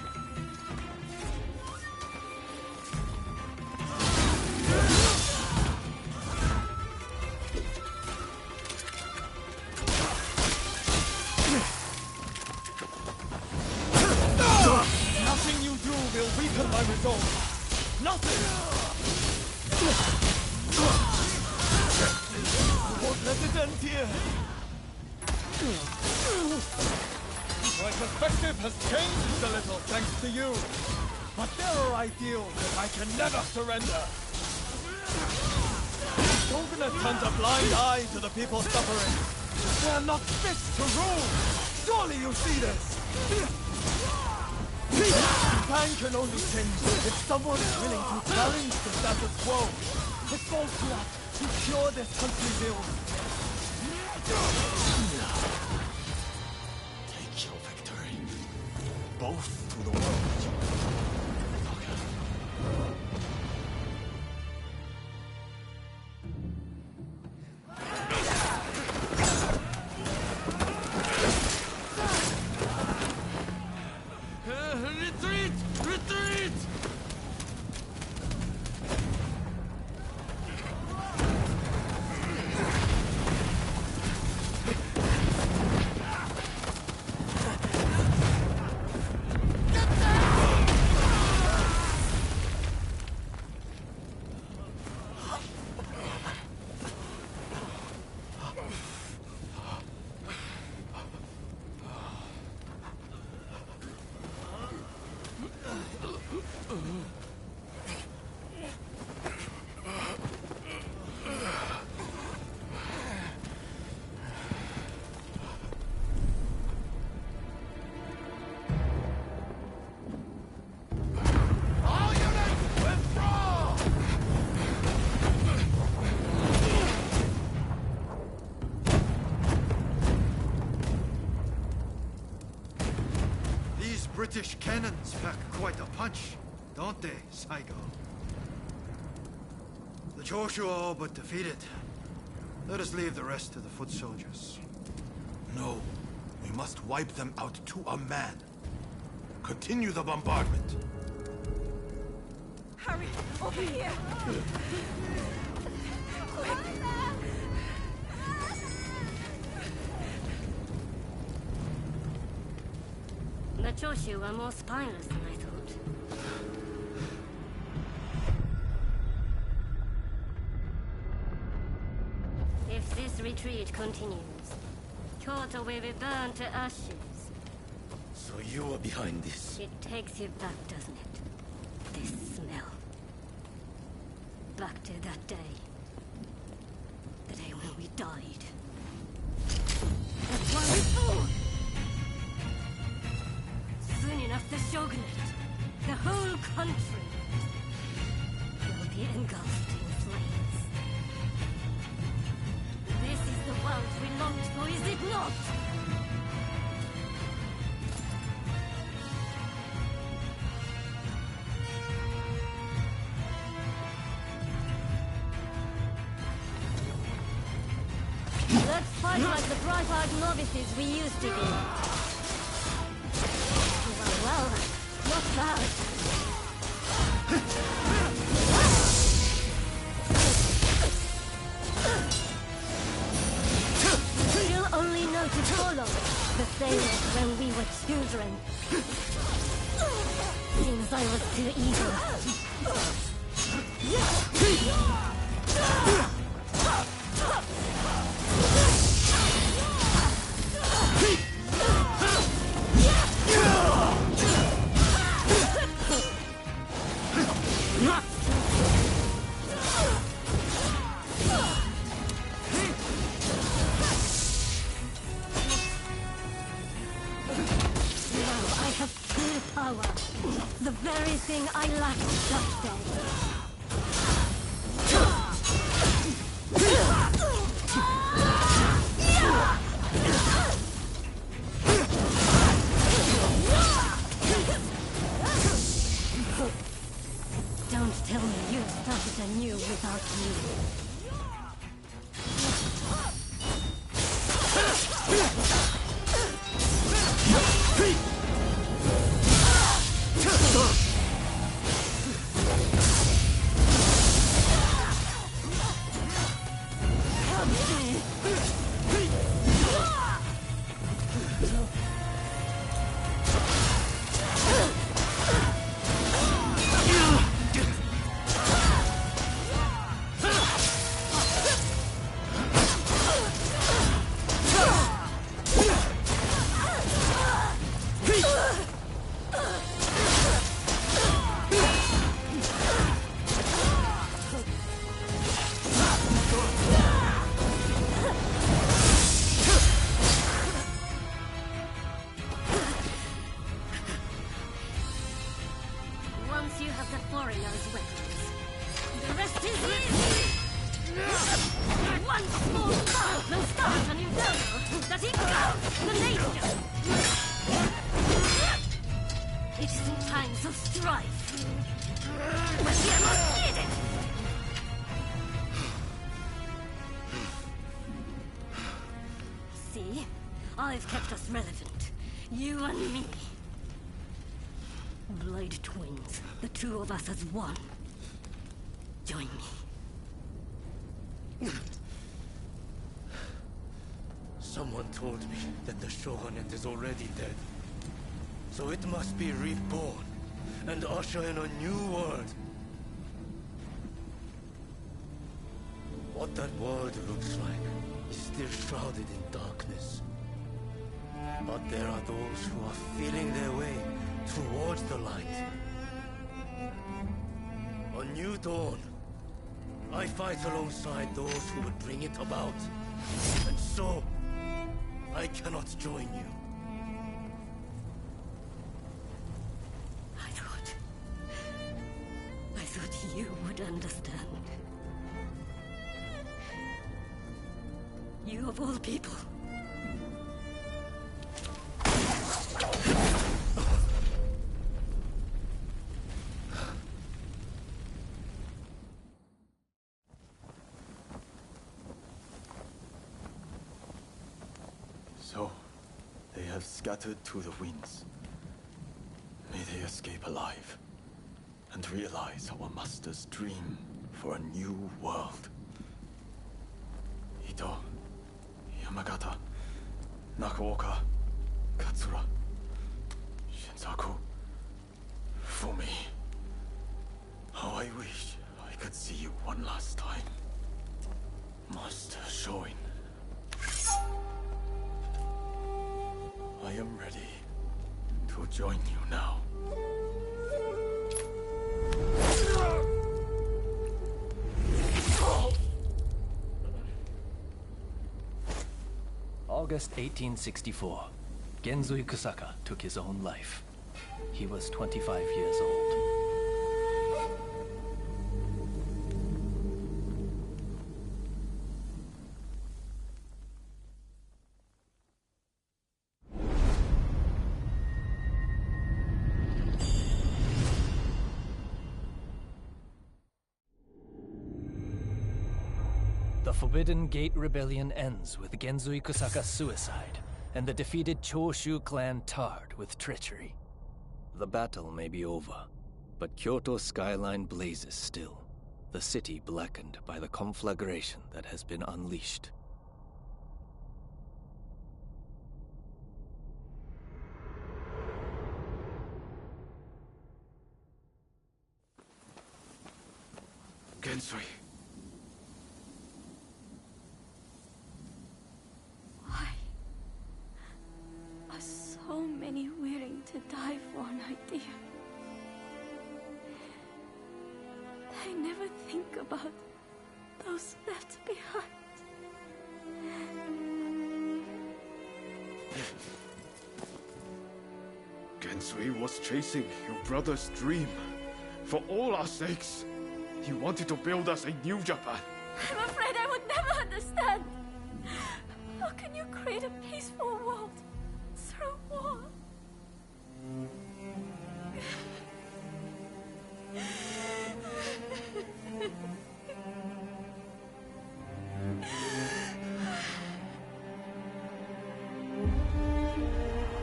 Nothing you do will weaken my resolve. Nothing! You won't let it end here. My perspective has changed a little thanks to you. But there are ideals that I can never surrender. Shogunate turns a blind eye to the people suffering. They are not fit to rule. Surely you see this. Japan can only change if someone is willing to challenge the status quo. It falls to us to cure this country's ills. Take your victory. Both to the world. Retreat! Retreat! British cannons pack quite a punch, don't they, Saigo? The Choshu are all but defeated. Let us leave the rest to the foot soldiers. No. We must wipe them out to a man. Continue the bombardment. Hurry! Over here! Quick! The Choshu are more spineless than I thought. If this retreat continues, Kyoto will be burned to ashes. So you are behind this? It takes you back, doesn't it? This smell. Back to that day. The day when we died. That's why we fought! Soon enough, the shogunate, the whole country, will be engulfed in flames. This is the world we longed for, is it not? Let's fight like the bright-eyed novices we used to be. Well, not bad. You'll only know to follow, the same as when we were children. Seems I was too the very thing I lacked that day. Don't tell me you started anew without me. you have the foreigner's weapons. The rest is easy! One small spark will start an inferno that engulfs the nation! It is in times of strife when we are most needed! See? I've kept us relevant. You and me. Blade twins. The two of us as one. Join me. Someone told me that the Shogunate is already dead. So it must be reborn and usher in a new world. What that world looks like is still shrouded in darkness. But there are those who are feeling their way towards the light. A new dawn. I fight alongside those who would bring it about. And so, I cannot join you. I thought you would understand. You of all people. So, they have scattered to the winds. May they escape alive, and realize our master's dream for a new world. Ito, Yamagata, Nakaoka, Katsura, Shinsaku, Fumi. How I wish I could see you one last time. Master Shoin. I am ready to join you now. August 1864. Genzui Kusaka took his own life. He was 25 years old. The Forbidden Gate Rebellion ends with Genzui Kusaka's suicide, and the defeated Choshu clan tarred with treachery. The battle may be over, but Kyoto's skyline blazes still, the city blackened by the conflagration that has been unleashed. Genzui. So many willing to die for an idea. They never think about those left behind. Genzui was chasing your brother's dream. For all our sakes. He wanted to build us a new Japan. I'm afraid I would never understand. How can you create a peaceful world through war?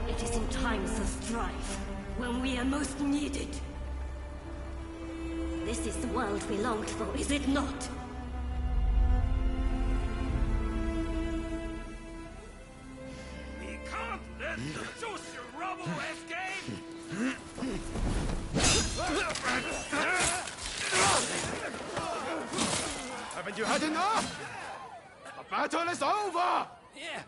It is in times of strife, when we are most needed. This is the world we longed for, is it not? We can't let the Joshi rubble escape! Haven't you had enough? The battle is over! Yeah.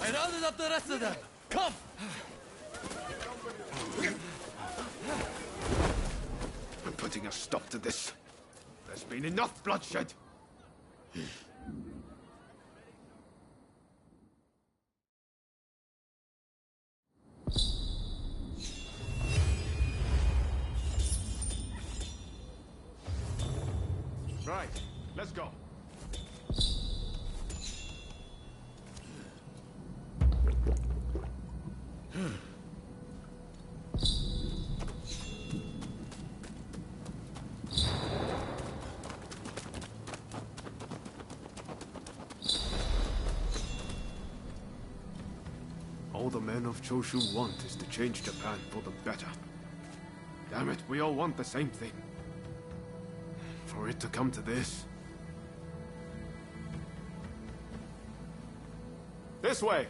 I rounded up the rest of them. Come! I'm putting a stop to this. There's been enough bloodshed. Let's go. All the men of Choshu want is to change Japan for the better. Damn it, we all want the same thing. For it to come to this... This way!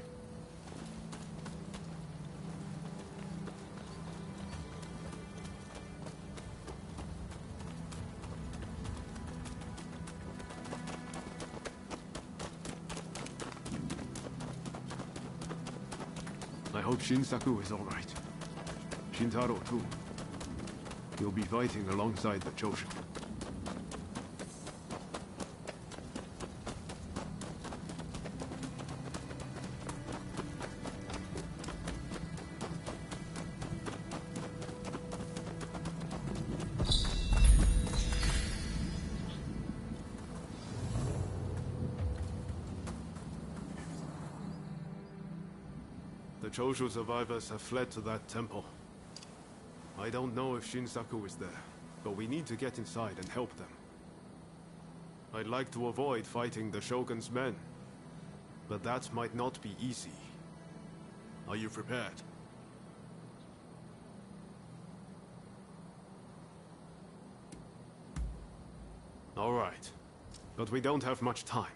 I hope Shinsaku is alright. Shintaro too. He'll be fighting alongside the Choshu. The Choshu survivors have fled to that temple. I don't know if Shinsaku is there, but we need to get inside and help them. I'd like to avoid fighting the Shogun's men, but that might not be easy. Are you prepared? All right, but we don't have much time.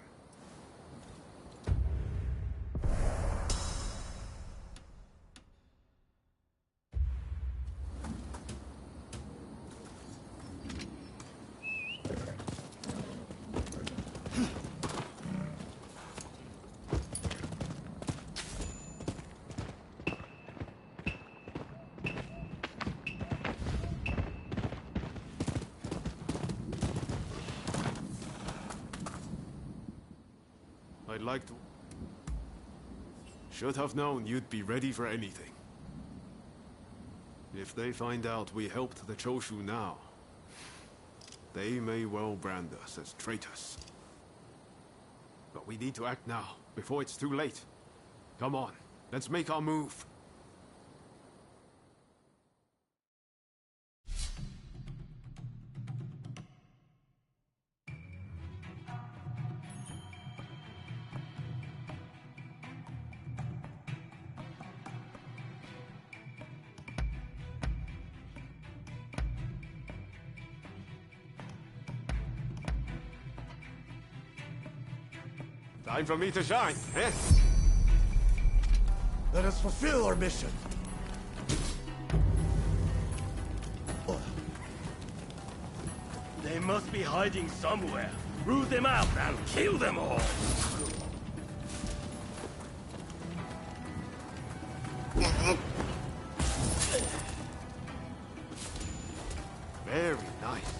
I'd like to... Should have known you'd be ready for anything. If they find out we helped the Choshu now, they may well brand us as traitors. But we need to act now, before it's too late. Come on, let's make our move. Time for me to shine, eh? Let us fulfill our mission. They must be hiding somewhere. Root them out and kill them all. Very nice.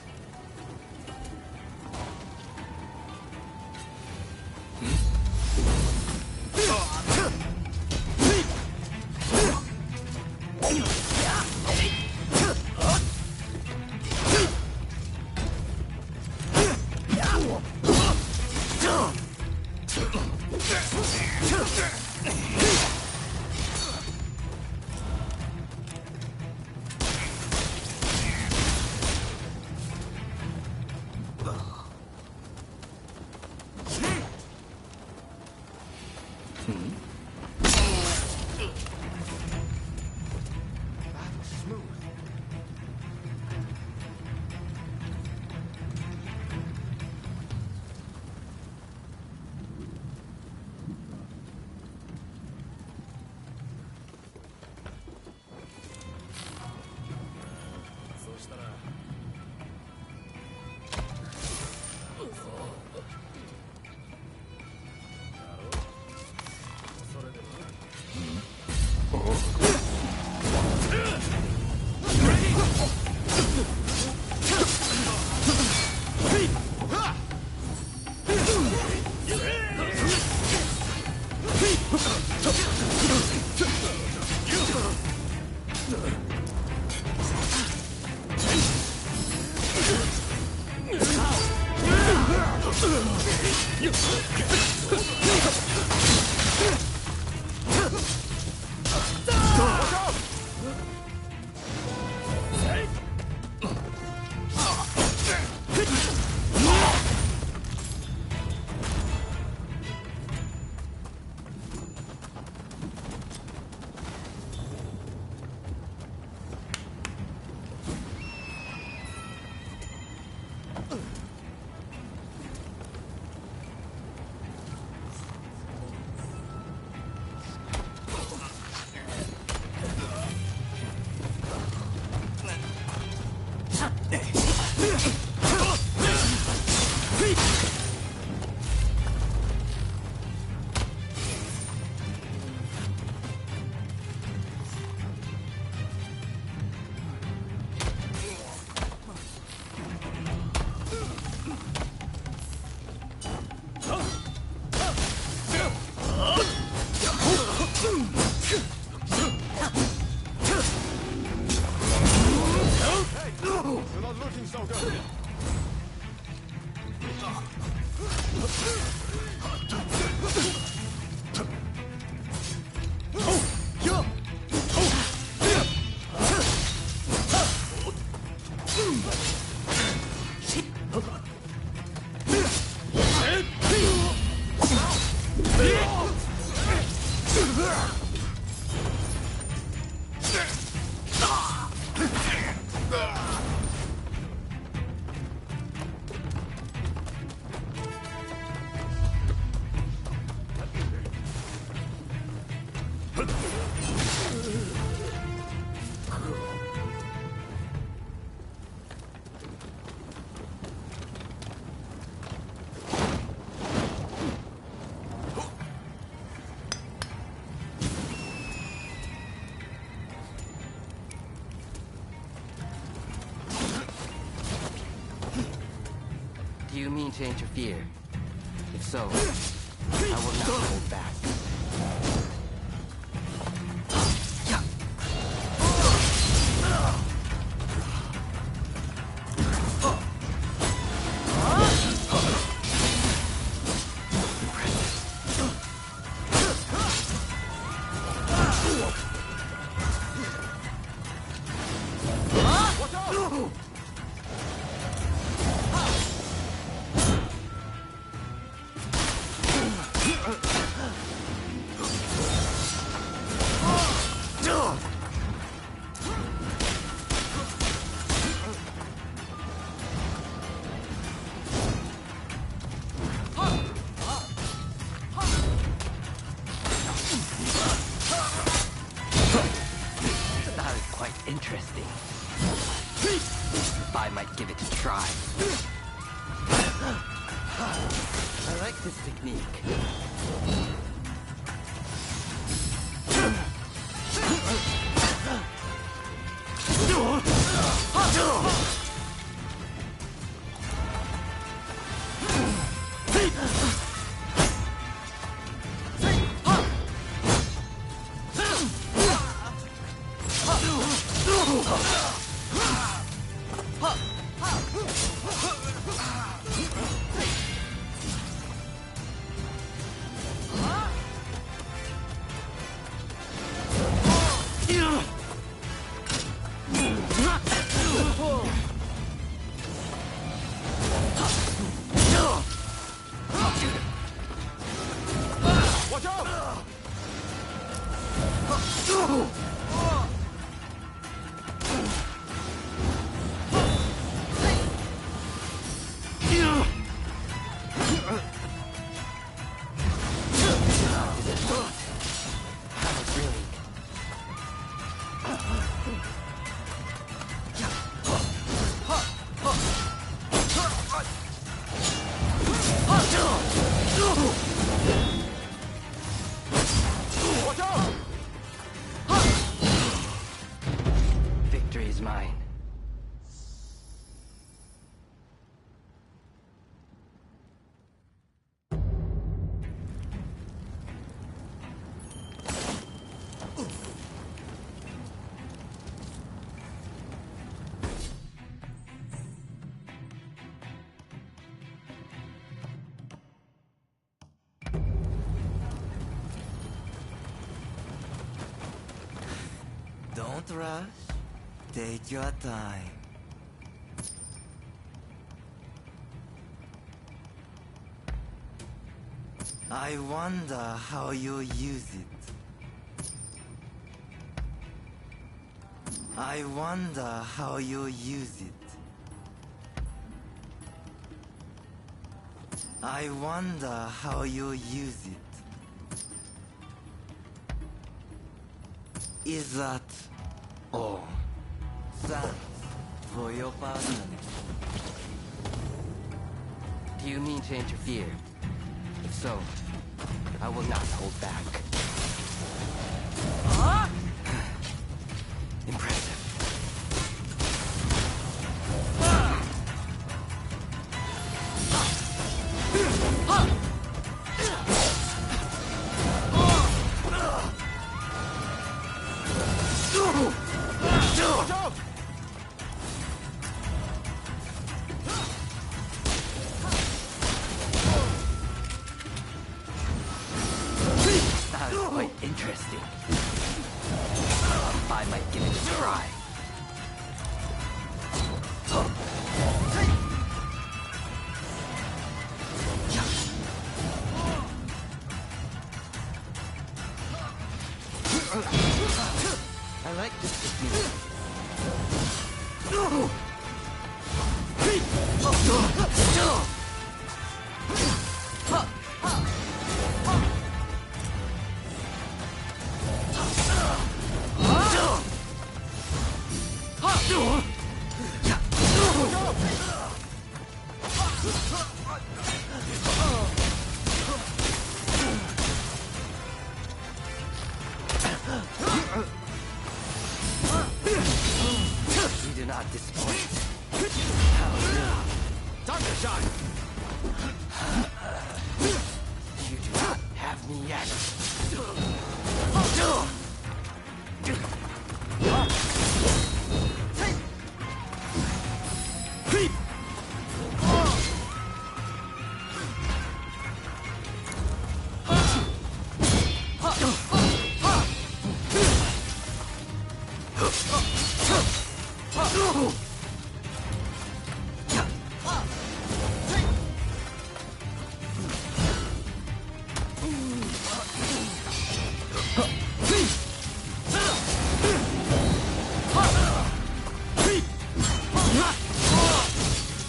Shogun! Do you mean to interfere? If so, I will not hold back. Interesting. I might give it a try. I like this technique. Victory is mine. Don't rush. Take your time. I wonder how you use it. I wonder how you use it. I wonder how you use it. Is that all? Thanks for your partnership. Do you mean to interfere? If so, I will not hold back. Impressive. not disappoint. Time to shine! You do not have me yet.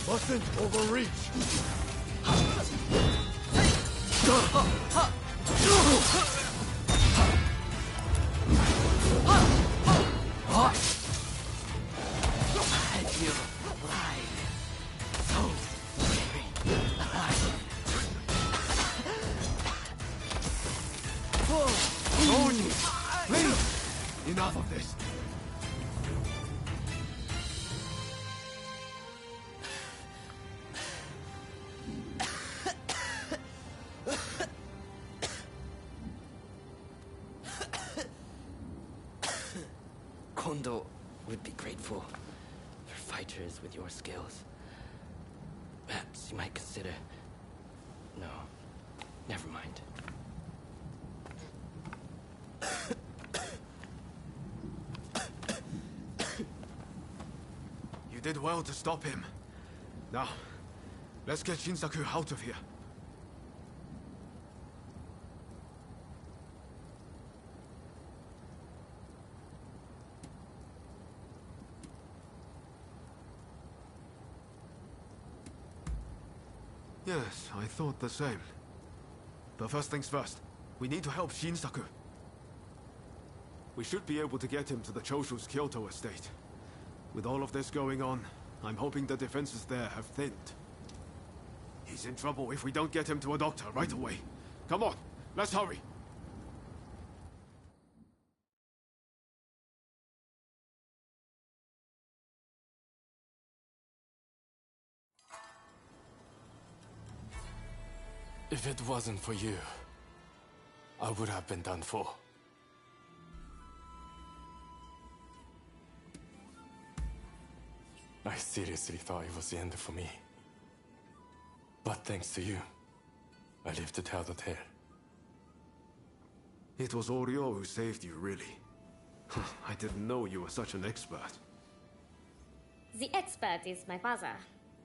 Mustn't overreach. I feel alive. So very alive. Ronin, please! Enough of this. Kondo would be grateful for fighters with your skills. Perhaps you might consider... No, never mind. You did well to stop him. Now, let's get Shinsaku out of here. Yes, I thought the same. But first things first, we need to help Shinsaku. We should be able to get him to the Choshu's Kyoto estate. With all of this going on, I'm hoping the defenses there have thinned. He's in trouble if we don't get him to a doctor right away. Come on, let's hurry. If it wasn't for you, I would have been done for. I seriously thought it was the end for me. But thanks to you, I lived to tell the tale. It was Oryo who saved you, really. I didn't know you were such an expert. The expert is my father.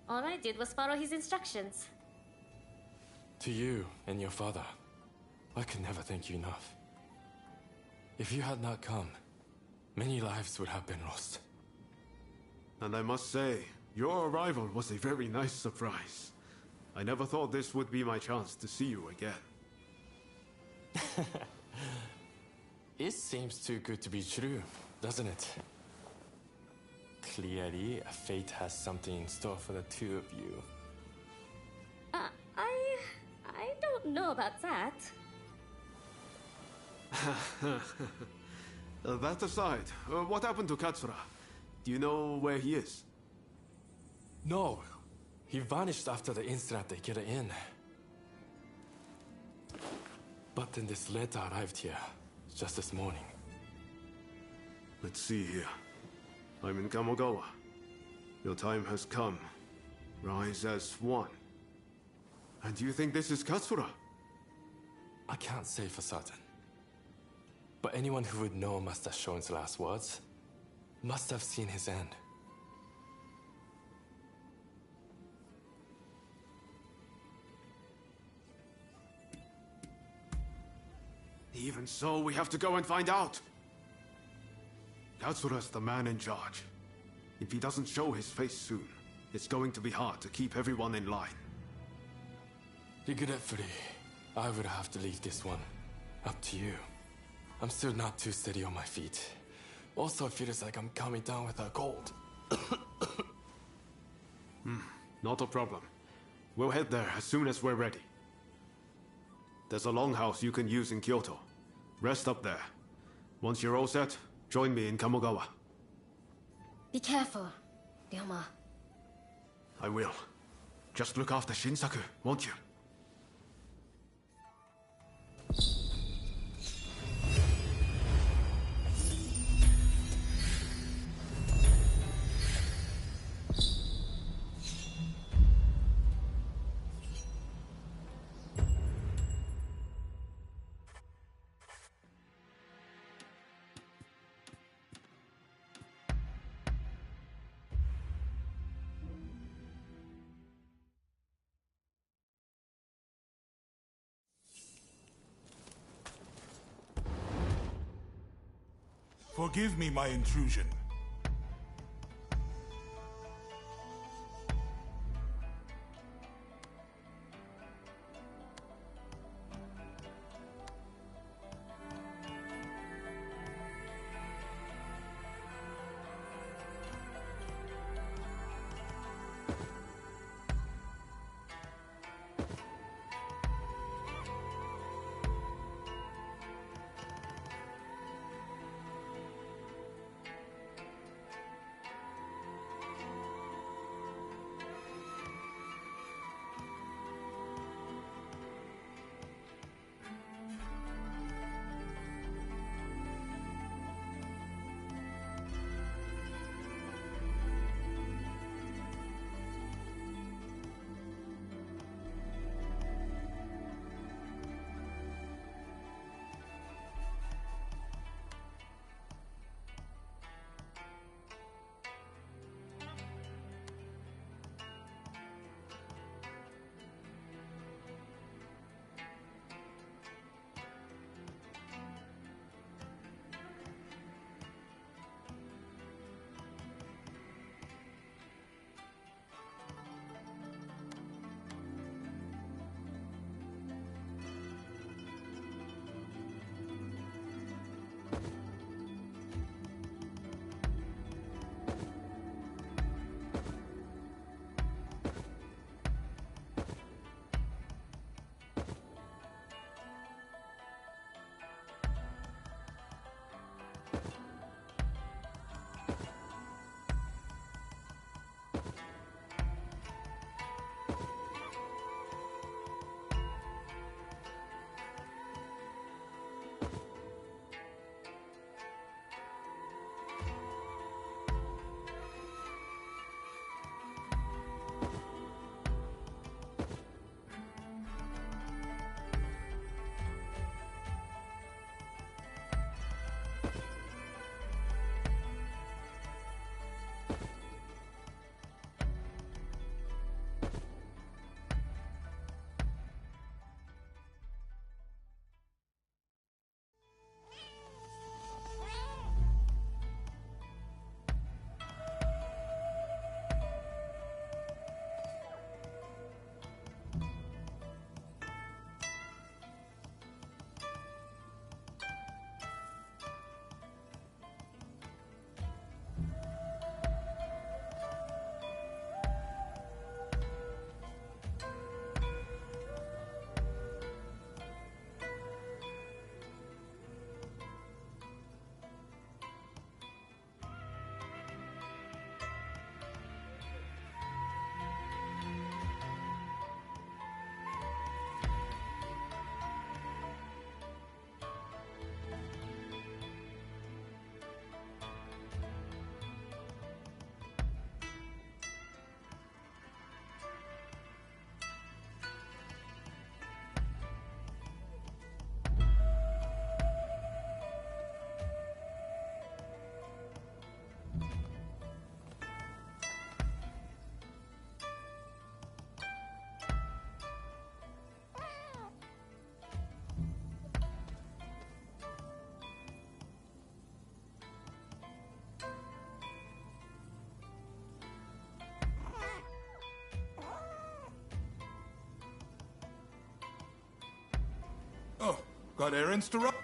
All I did was follow his instructions. To you and your father, I could never thank you enough. If you had not come, many lives would have been lost. And I must say, your arrival was a very nice surprise. I never thought this would be my chance to see you again. It seems too good to be true, doesn't it? Clearly, fate has something in store for the two of you. I don't know about that. That aside, what happened to Katsura? Do you know where he is? No, he vanished after the incident they get in. But then this letter arrived here, just this morning. Let's see here. I'm in Kamogawa. Your time has come. Rise as one. And do you think this is Katsura? I can't say for certain. But anyone who would know Master Shoin's last words must have seen his end. Even so, we have to go and find out. Katsura's the man in charge. If he doesn't show his face soon, it's going to be hard to keep everyone in line. Regretfully, I would have to leave this one up to you. I'm still not too steady on my feet. Also, it feels like I'm coming down with a cold. Not a problem. We'll head there as soon as we're ready. There's a longhouse you can use in Kyoto. Rest up there. Once you're all set, join me in Kamogawa. Be careful. Ryoma. I will. Just look after Shinsaku, won't you? Forgive me my intrusion. Oh, got errands to run?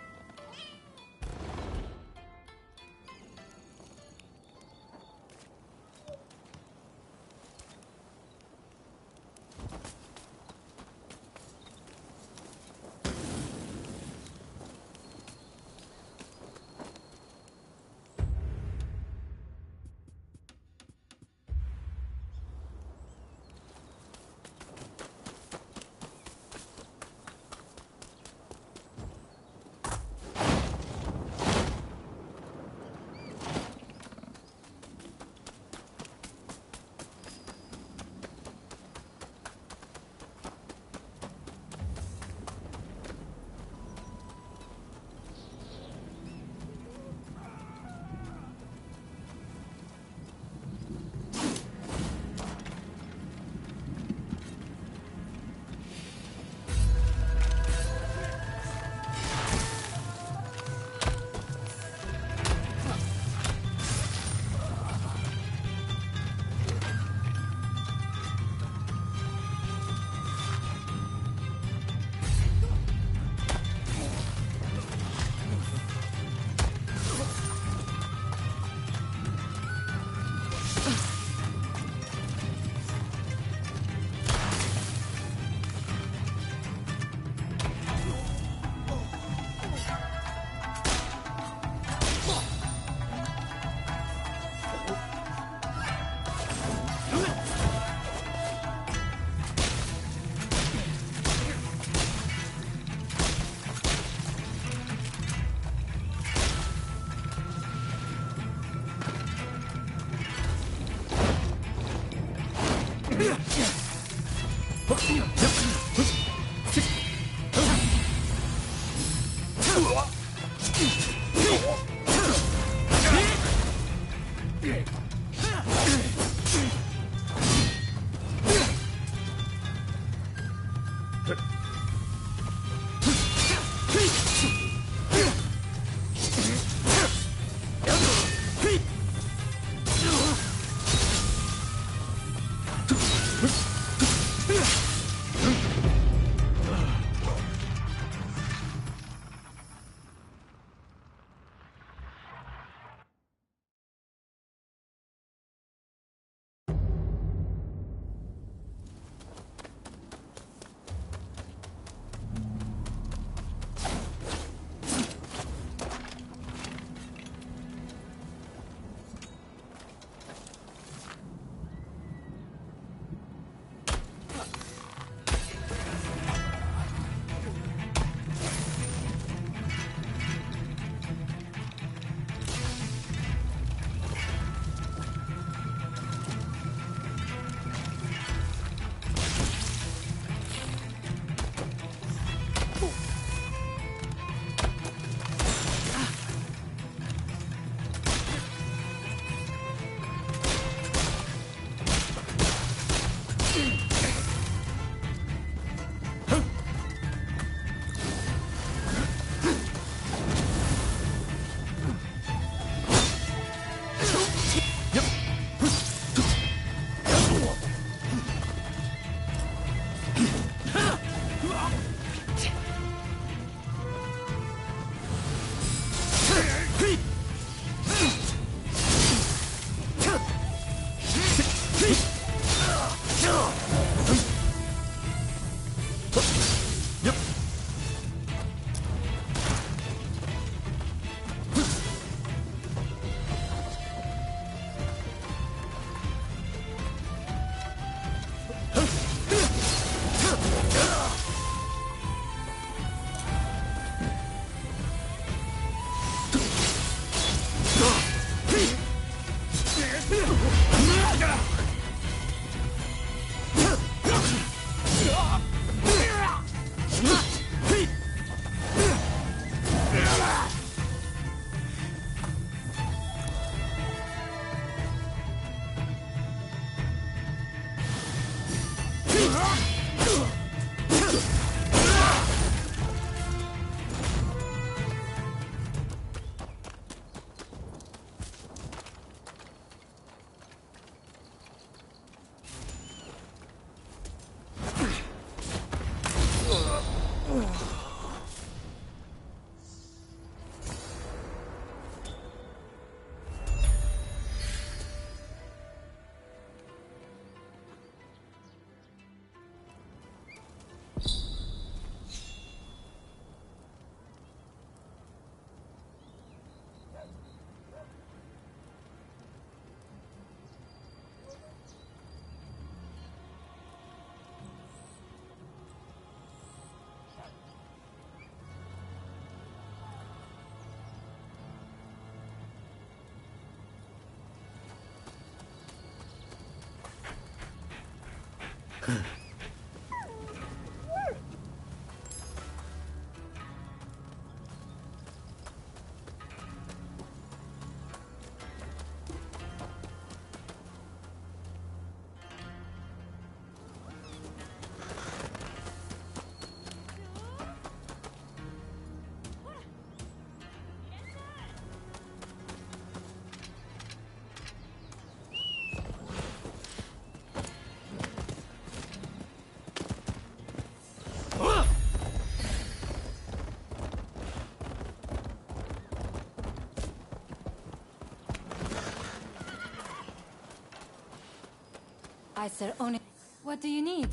I, Sir Ronin. What do you need?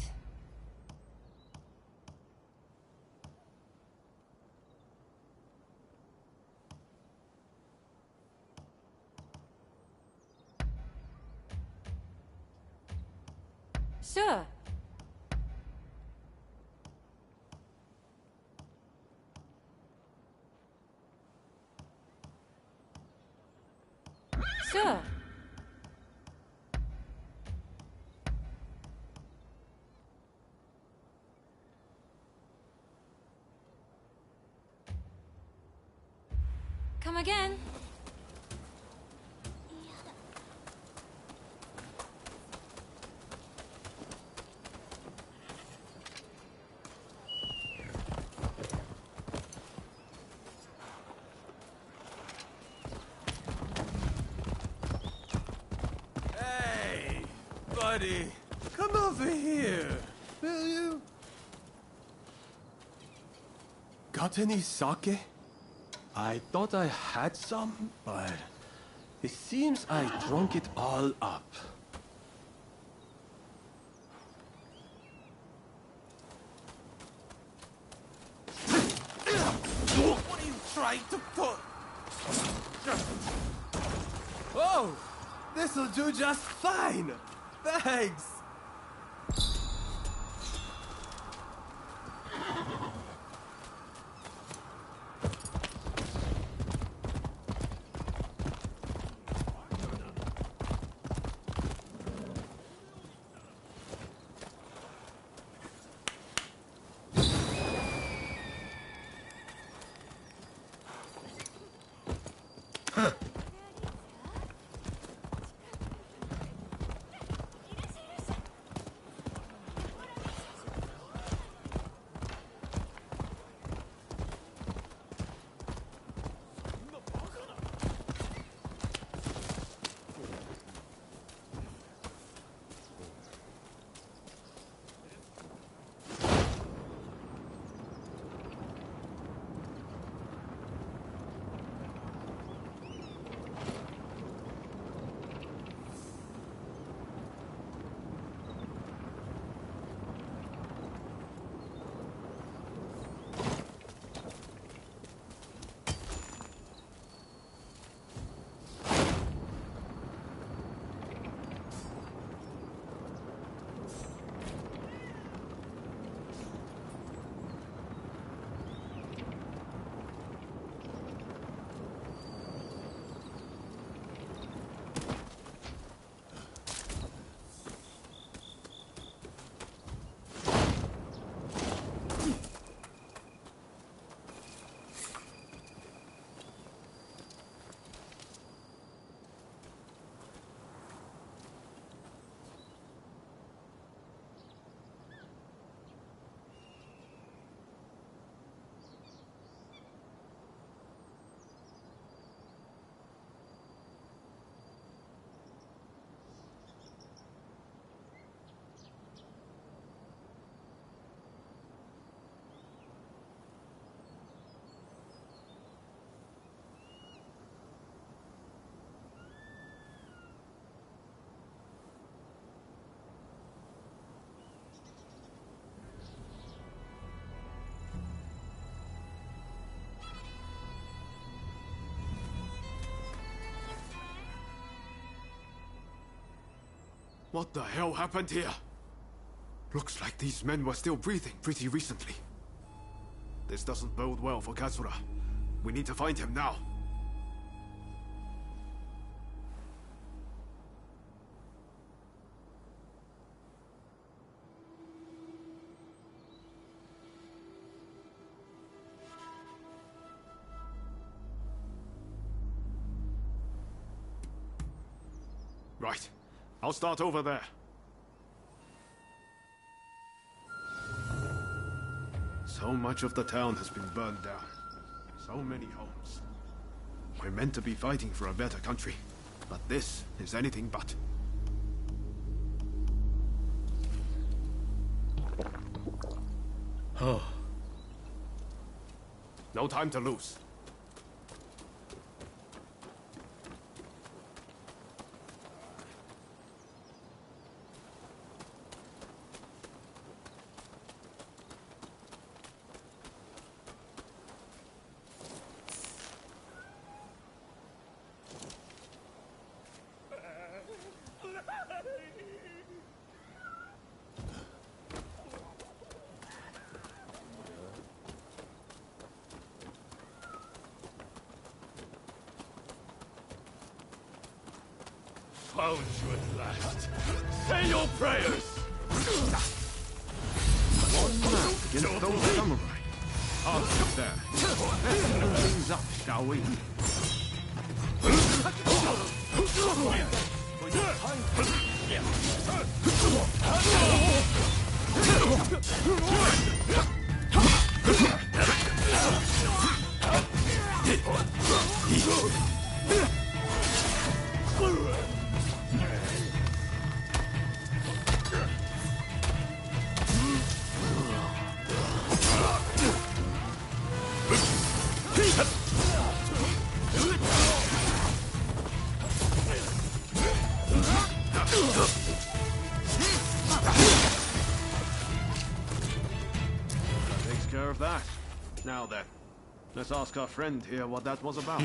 Sure. Sure. again. Hey, buddy. Come over here, will you? Got any sake? I thought I had some, but it seems I drunk it all up. What are you trying to put? Oh, this'll do just fine. Thanks. What the hell happened here? Looks like these men were still breathing pretty recently. This doesn't bode well for Katsura. We need to find him now. Right. I'll start over there. So much of the town has been burned down. So many homes. We're meant to be fighting for a better country, but this is anything but. Oh. No time to lose. Found you at last. Say your prayers! One man against those samurai. Answer there. Let's move things up, shall we? That takes care of that. Now then, let's ask our friend here what that was about.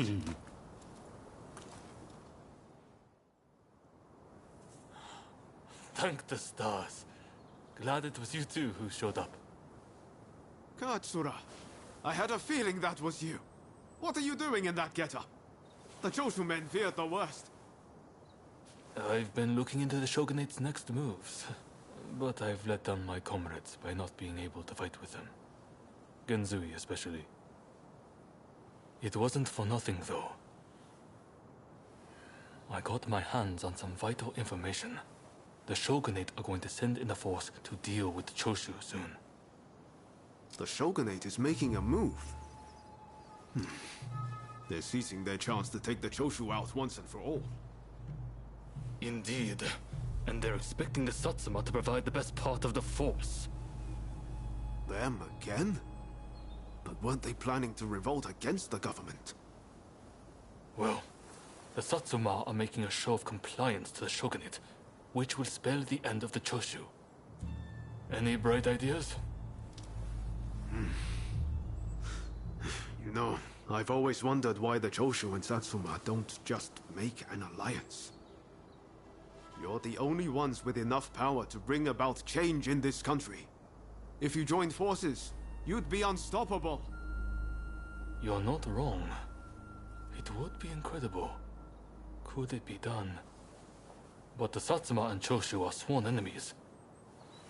Thank the stars. Glad it was you two who showed up. Katsura, I had a feeling that was you. What are you doing in that getup? The Choshu men feared the worst. I've been looking into the Shogunate's next moves, but I've let down my comrades by not being able to fight with them. Genzui especially. It wasn't for nothing, though. I got my hands on some vital information. The Shogunate are going to send in a force to deal with the Choshu soon. The Shogunate is making a move. They're seizing their chance to take the Choshu out once and for all. Indeed. And they're expecting the Satsuma to provide the best part of the force. Them again? But weren't they planning to revolt against the government? Well, the Satsuma are making a show of compliance to the Shogunate, which will spell the end of the Choshu. Any bright ideas? You know, I've always wondered why the Choshu and Satsuma don't just make an alliance. You're the only ones with enough power to bring about change in this country. If you joined forces, you'd be unstoppable. You're not wrong. It would be incredible. Could it be done? But the Satsuma and Choshu are sworn enemies.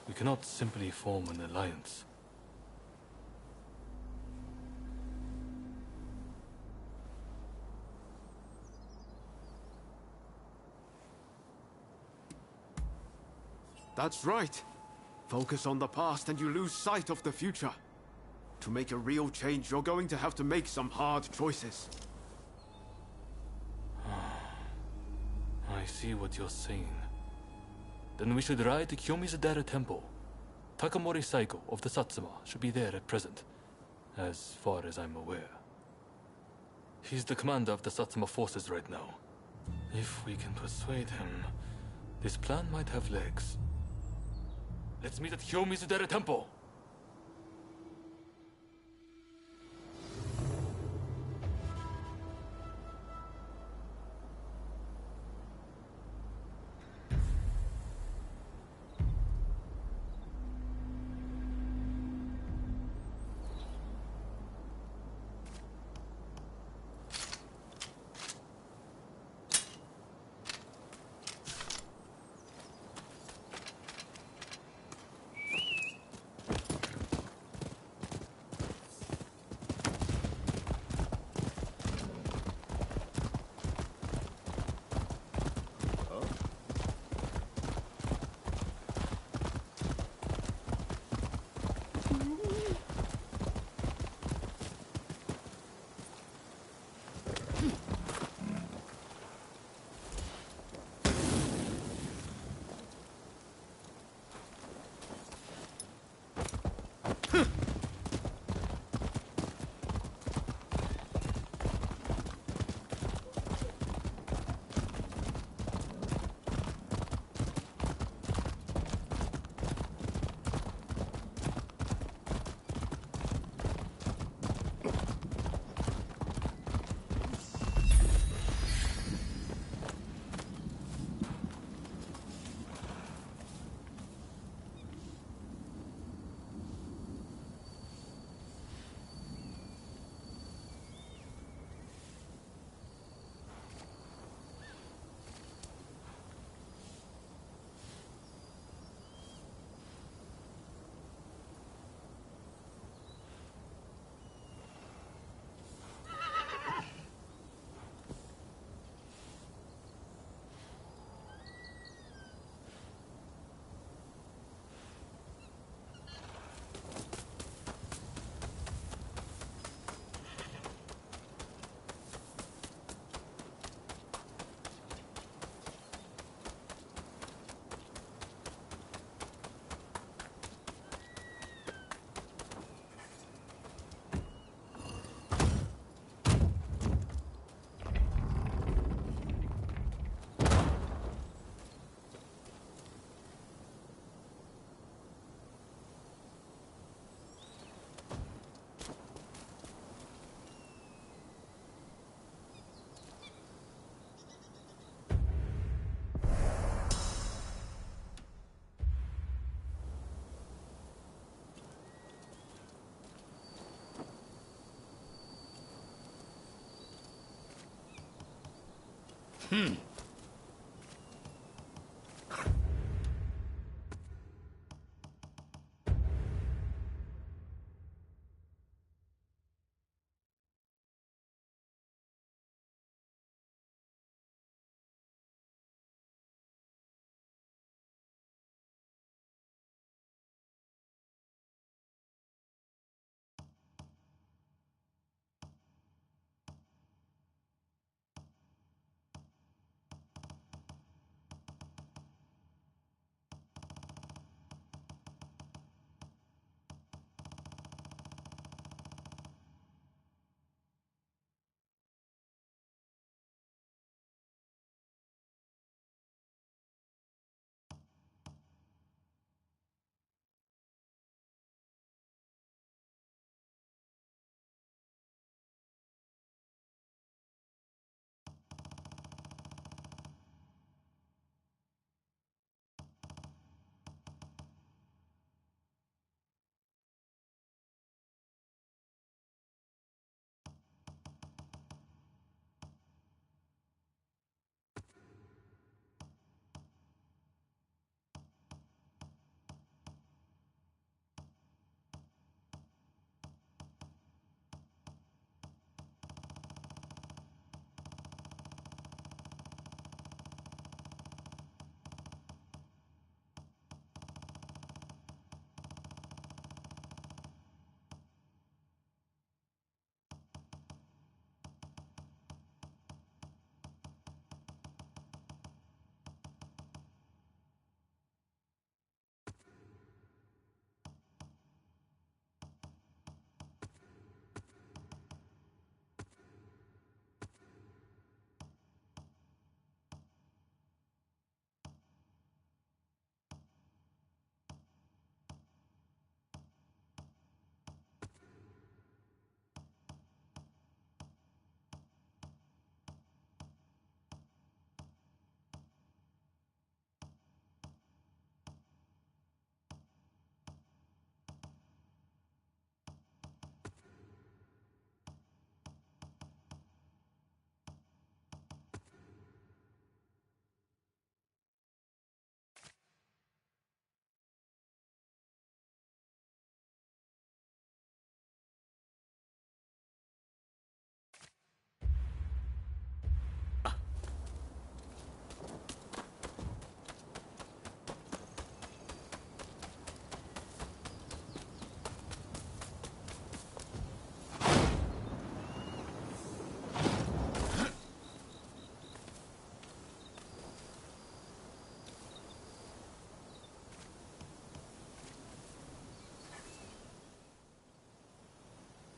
We cannot simply form an alliance. That's right. Focus on the past and you lose sight of the future. To make a real change, you're going to have to make some hard choices. I see what you're saying. Then we should ride to Kyomizu-dera Temple. Takamori Saigo of the Satsuma should be there at present, as far as I'm aware. He's the commander of the Satsuma forces right now. If we can persuade him, this plan might have legs. Let's meet at Kyomizu-dera Temple!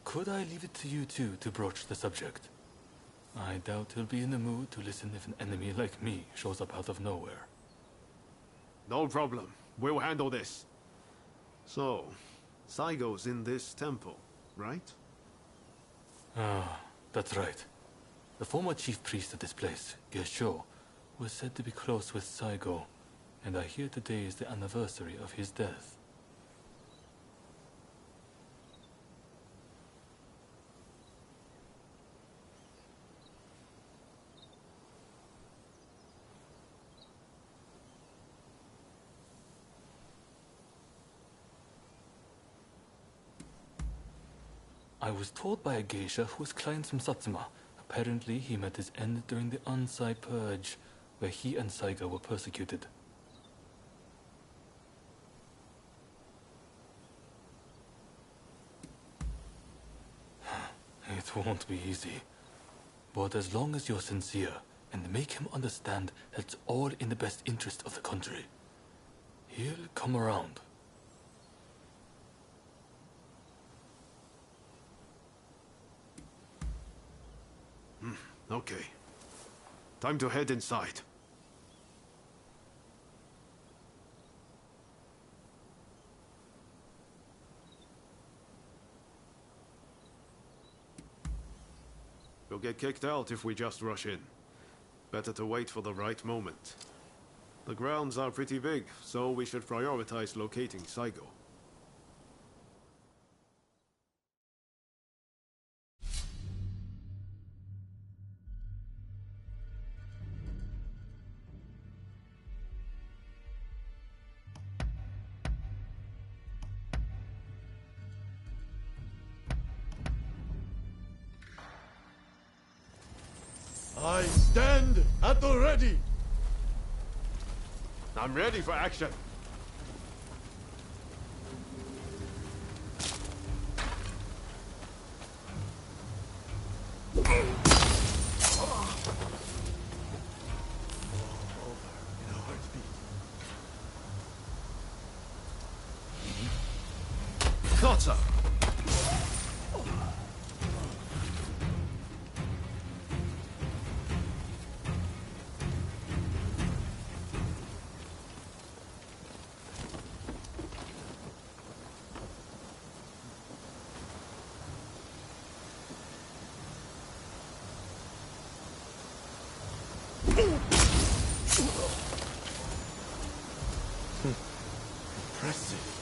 Could I leave it to you two to broach the subject? I doubt he'll be in the mood to listen if an enemy like me shows up out of nowhere. No problem. We'll handle this. So, Saigo's in this temple, right? Ah, that's right. The former chief priest of this place, Gesho, was said to be close with Saigo, and I hear today is the anniversary of his death. I was told by a geisha who was client from Satsuma. Apparently, he met his end during the Ansai Purge, where he and Saiga were persecuted. It won't be easy. But as long as you're sincere, and make him understand that it's all in the best interest of the country, he'll come around. Okay. Time to head inside. We'll get kicked out if we just rush in. Better to wait for the right moment. The grounds are pretty big, so we should prioritize locating Saigo. I stand at the ready. I'm ready for action. Kata! Impressive.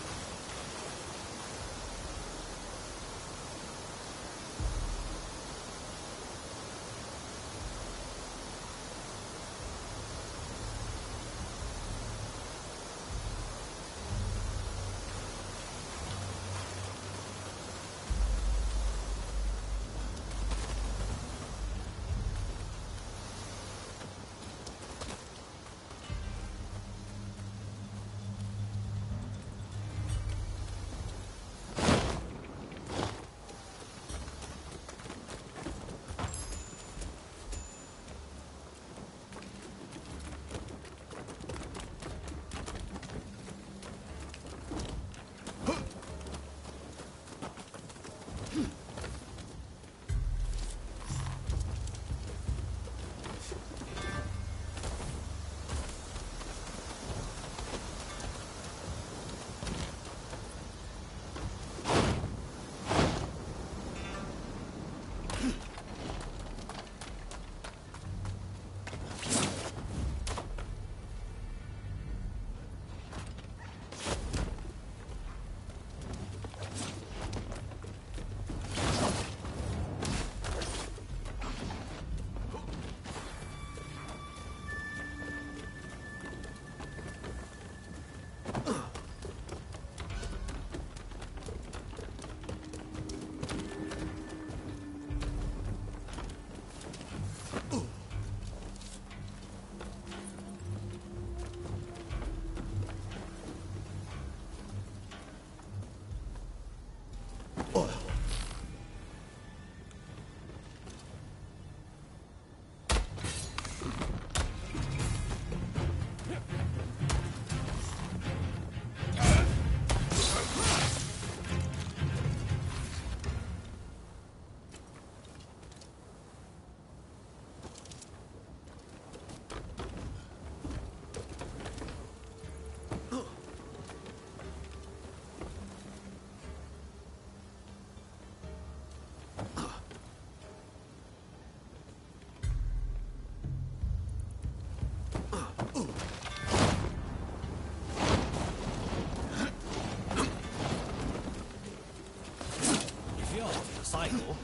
Cycle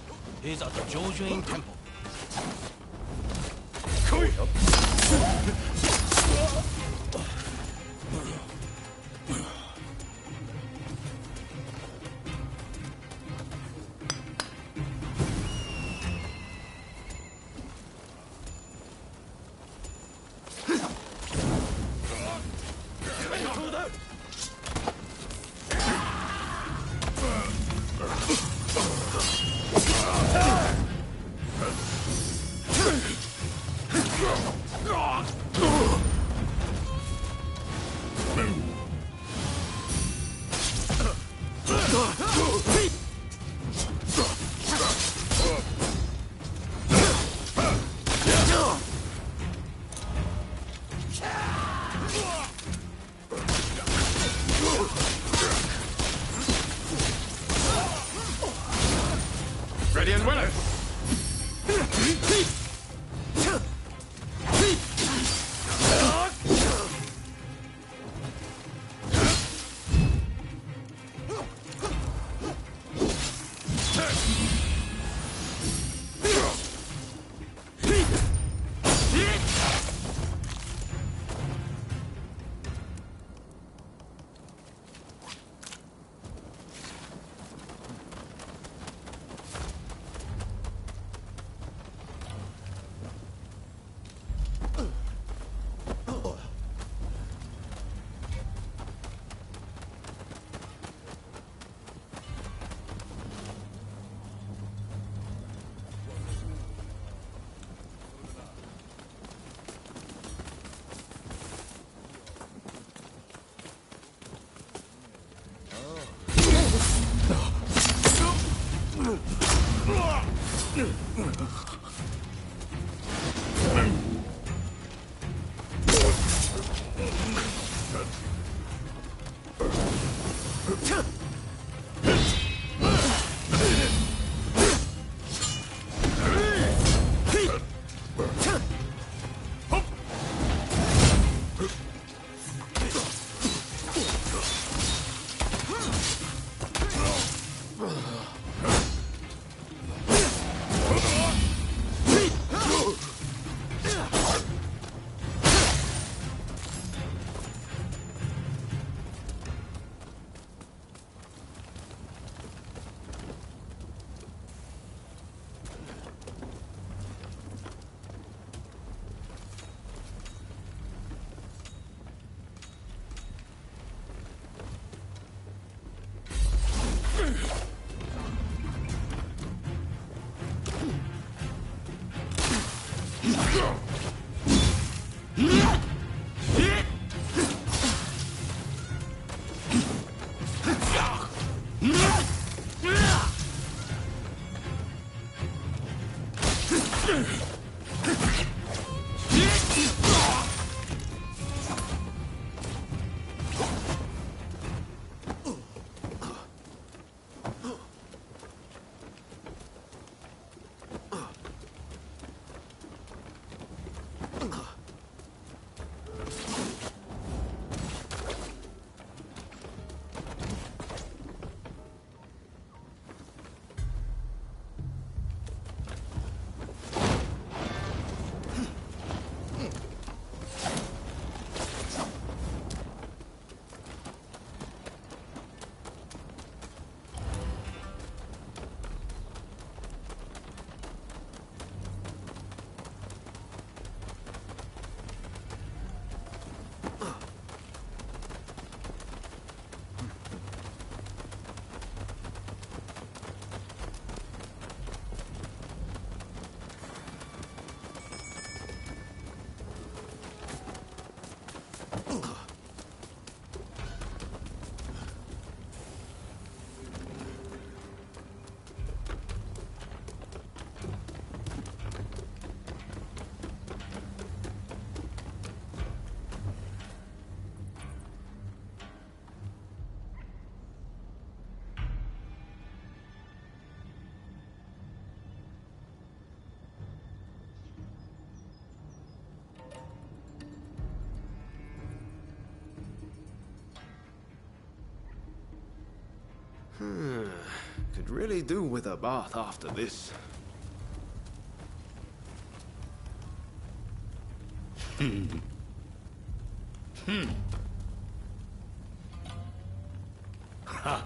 is at the Jojuin Temple. Could really do with a bath after this. Ha.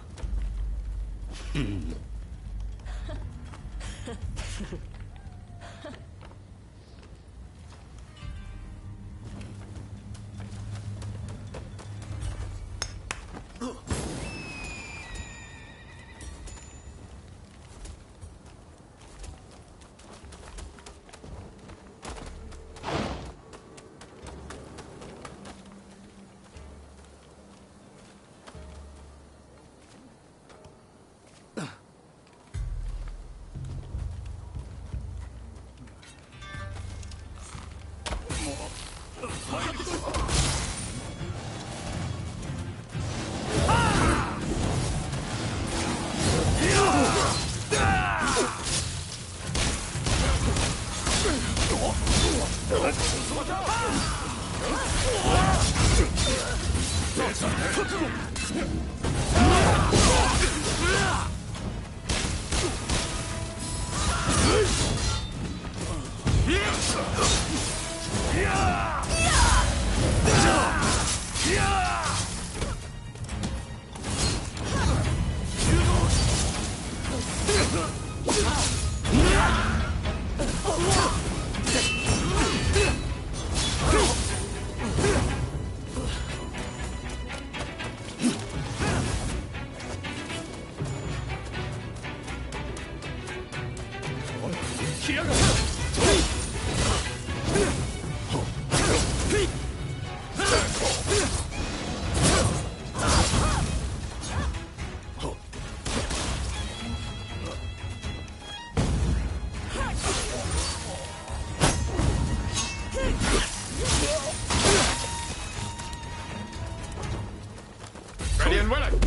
Stand well.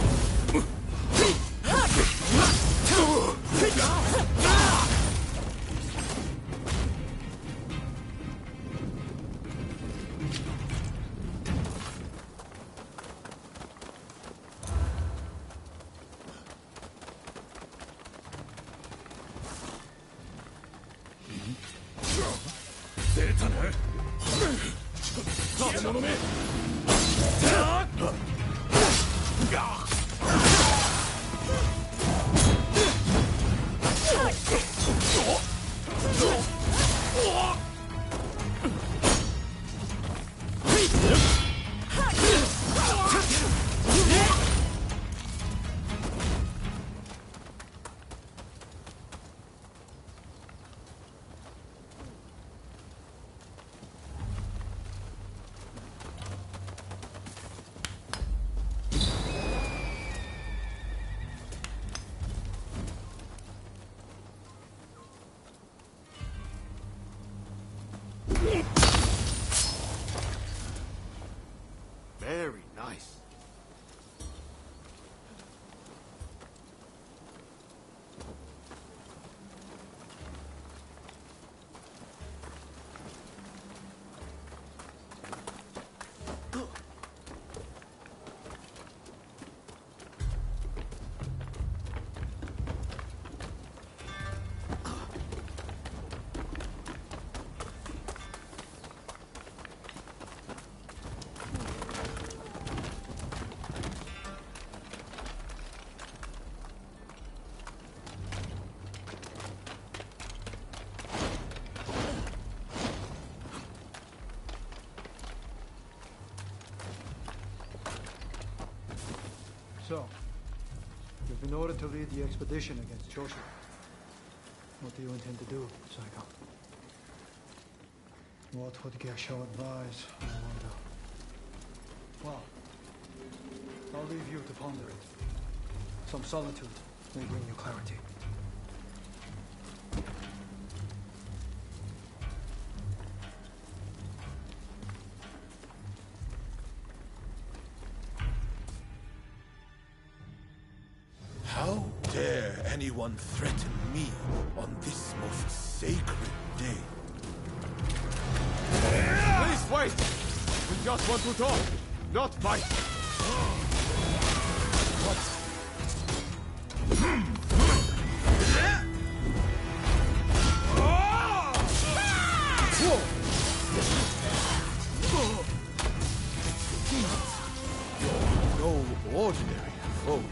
Very nice. So, you've been ordered to lead the expedition against Choshu. What do you intend to do, Psycho? What would Gesho advise, I wonder? Well, I'll leave you to ponder it. Some solitude may bring you clarity. How dare anyone threaten me on this most sacred day? Please wait! We just want to talk, not fight. No ordinary foes.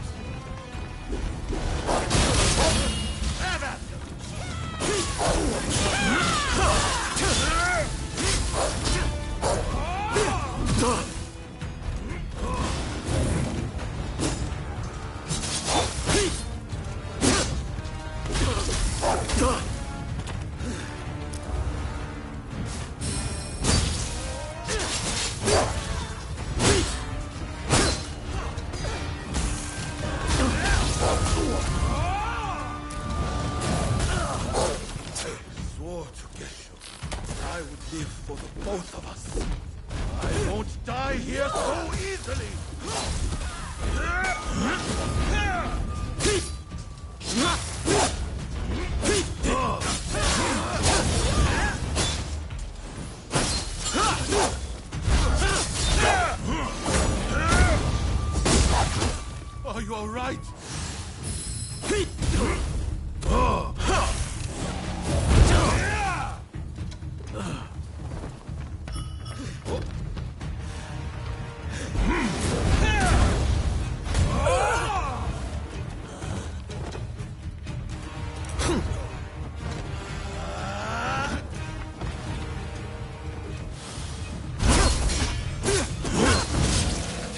Are you all right?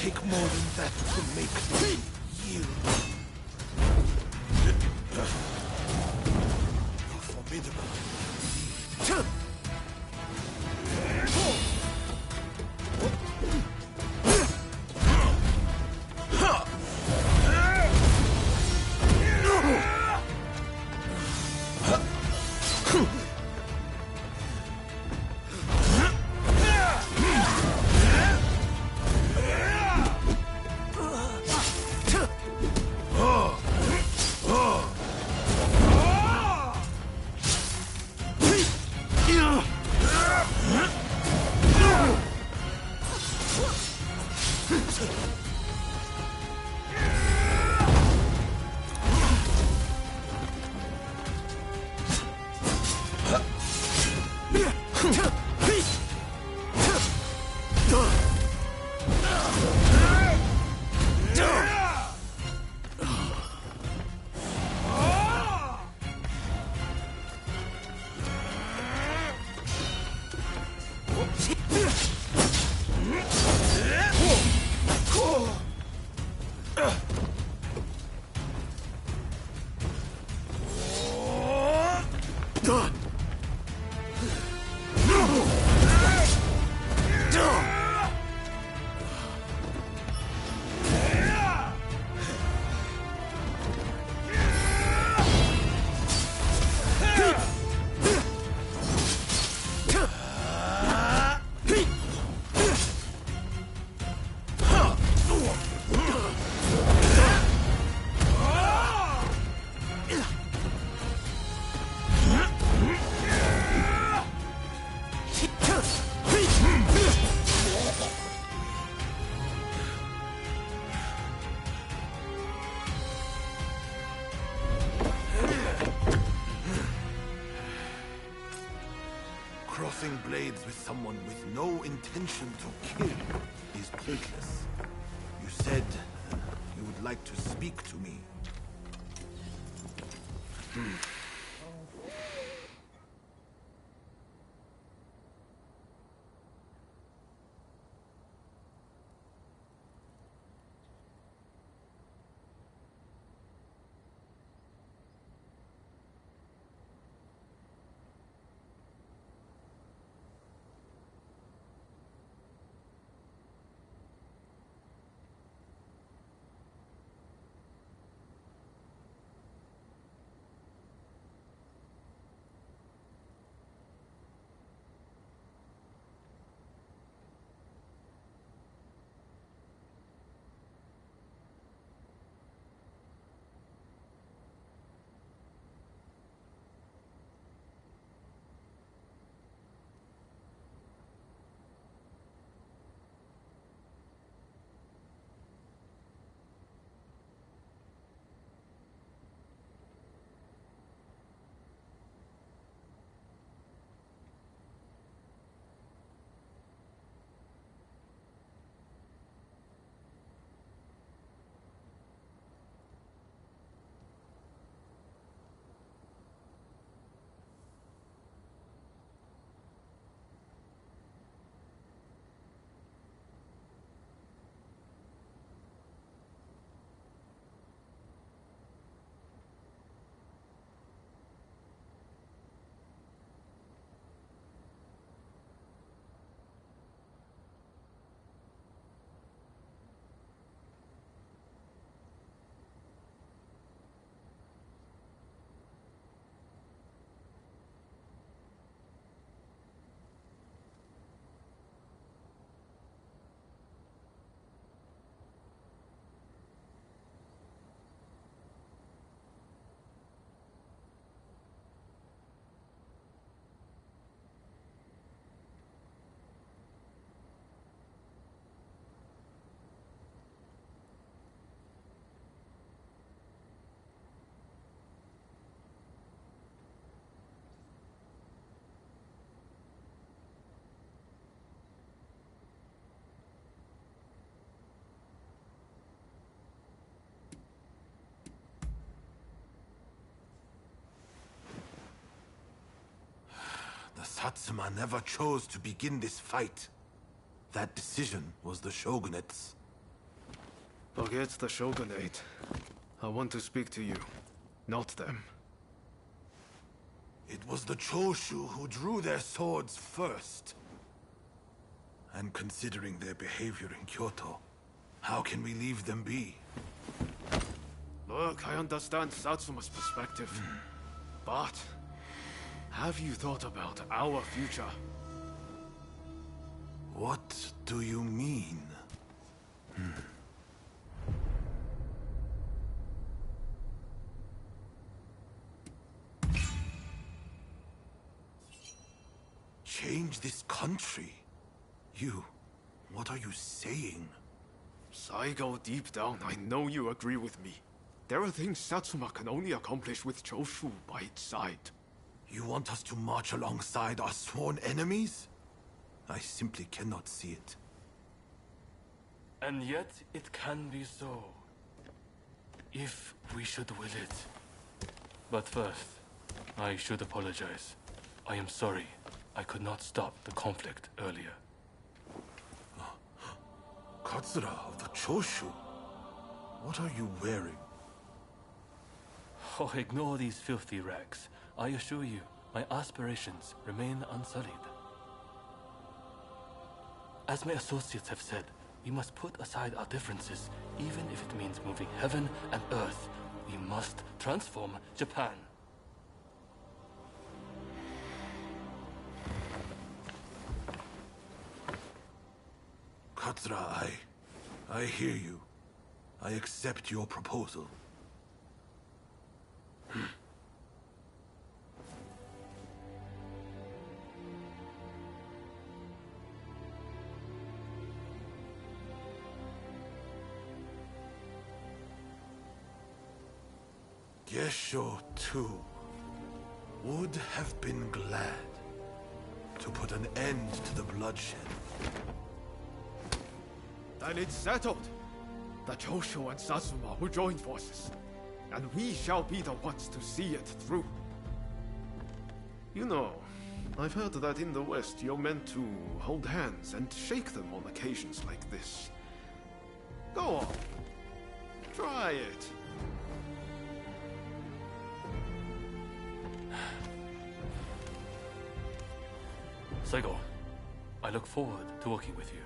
Take more than that to make me yield. You're formidable. Crossing blades with someone with no intention to kill is pointless. You said you would like to speak to me. The Satsuma never chose to begin this fight. That decision was the Shogunate's. Forget the Shogunate. I want to speak to you, not them. It was the Choshu who drew their swords first. And considering their behavior in Kyoto, how can we leave them be? Look, I understand Satsuma's perspective. But have you thought about our future? What do you mean? Change this country? What are you saying? Saigo, deep down, I know you agree with me. There are things Satsuma can only accomplish with Choshu by its side. You want us to march alongside our sworn enemies? I simply cannot see it. And yet, it can be so. If we should will it. But first, I should apologize. I am sorry I could not stop the conflict earlier. Katsura of the Choshu? What are you wearing? Oh, ignore these filthy rags. I assure you, my aspirations remain unsullied. As my associates have said, we must put aside our differences, even if it means moving heaven and earth. We must transform Japan. Katsura, I hear you. I accept your proposal. Gesho, too, would have been glad to put an end to the bloodshed. Then it's settled. The Choshu and Satsuma will join forces, and we shall be the ones to see it through. You know, I've heard that in the West you're meant to hold hands and shake them on occasions like this. Go on. Try it. Saigo, I look forward to working with you.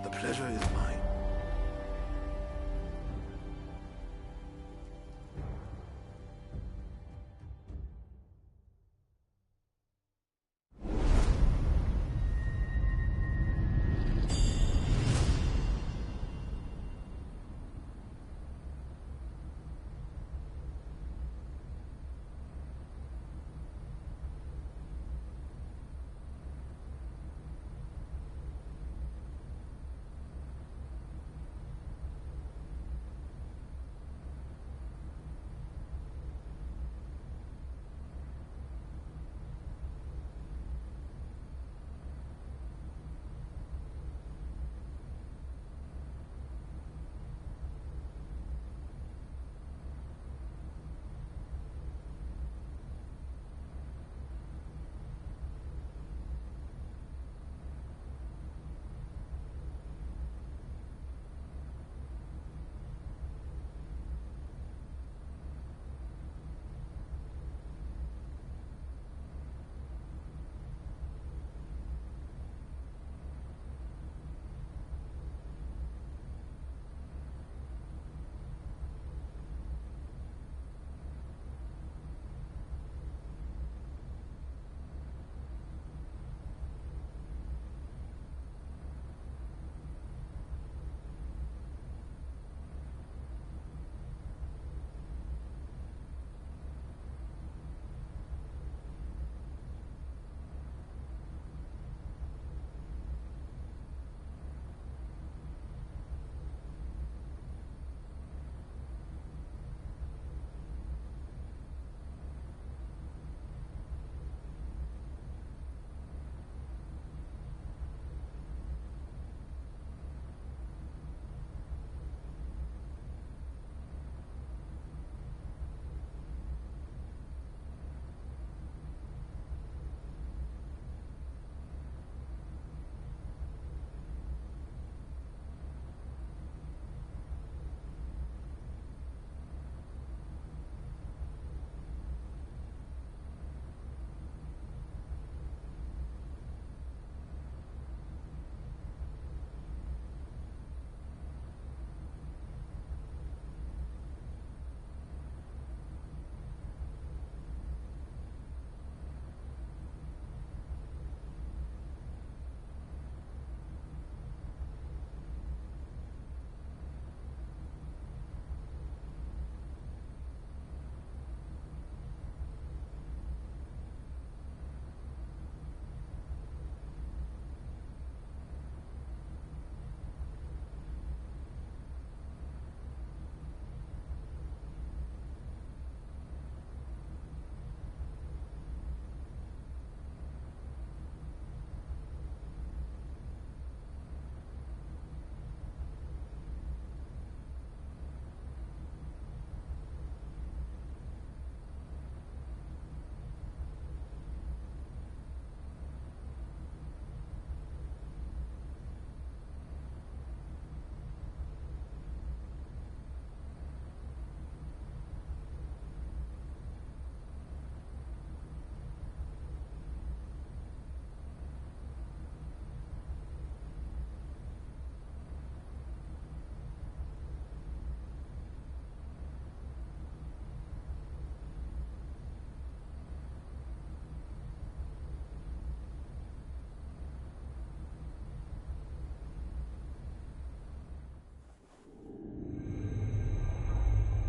The pleasure is mine.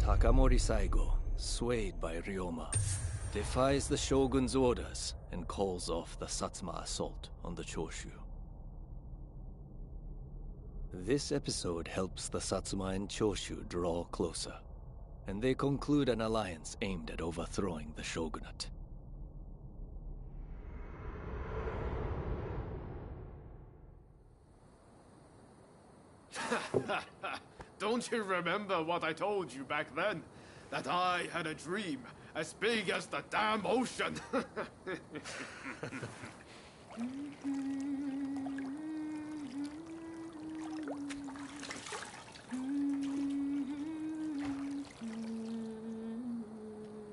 Takamori Saigo, swayed by Ryoma, defies the Shogun's orders and calls off the Satsuma assault on the Choshu. This episode helps the Satsuma and Choshu draw closer, and they conclude an alliance aimed at overthrowing the shogunate. Don't you remember what I told you back then? That I had a dream as big as the damn ocean.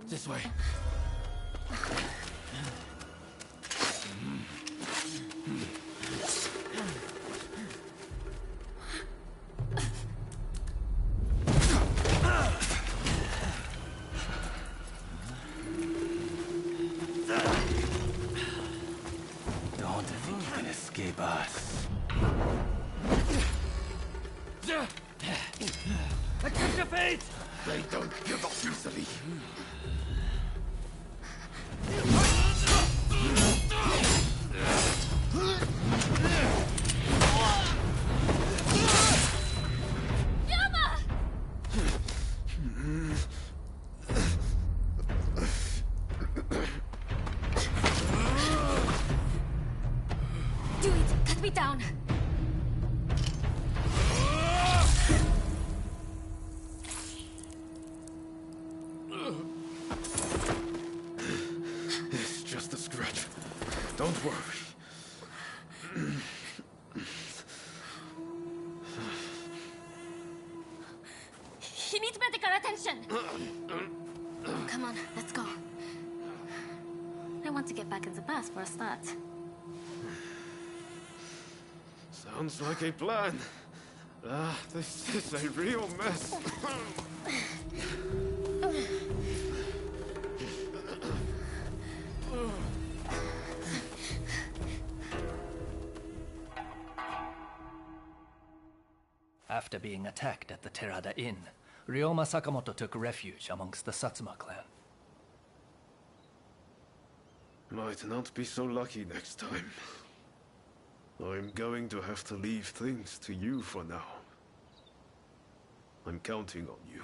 This way. Don't think you can escape us. Accept your fate! They don't give up easily. Do it! Cut me down! It's just a scratch. Don't worry. He needs medical attention! Come on, let's go. I want to get back in the bus for a start. Sounds like a plan. This is a real mess. After being attacked at the Terada Inn, Ryoma Sakamoto took refuge amongst the Satsuma clan. Might not be so lucky next time. I'm going to have to leave things to you for now. I'm counting on you.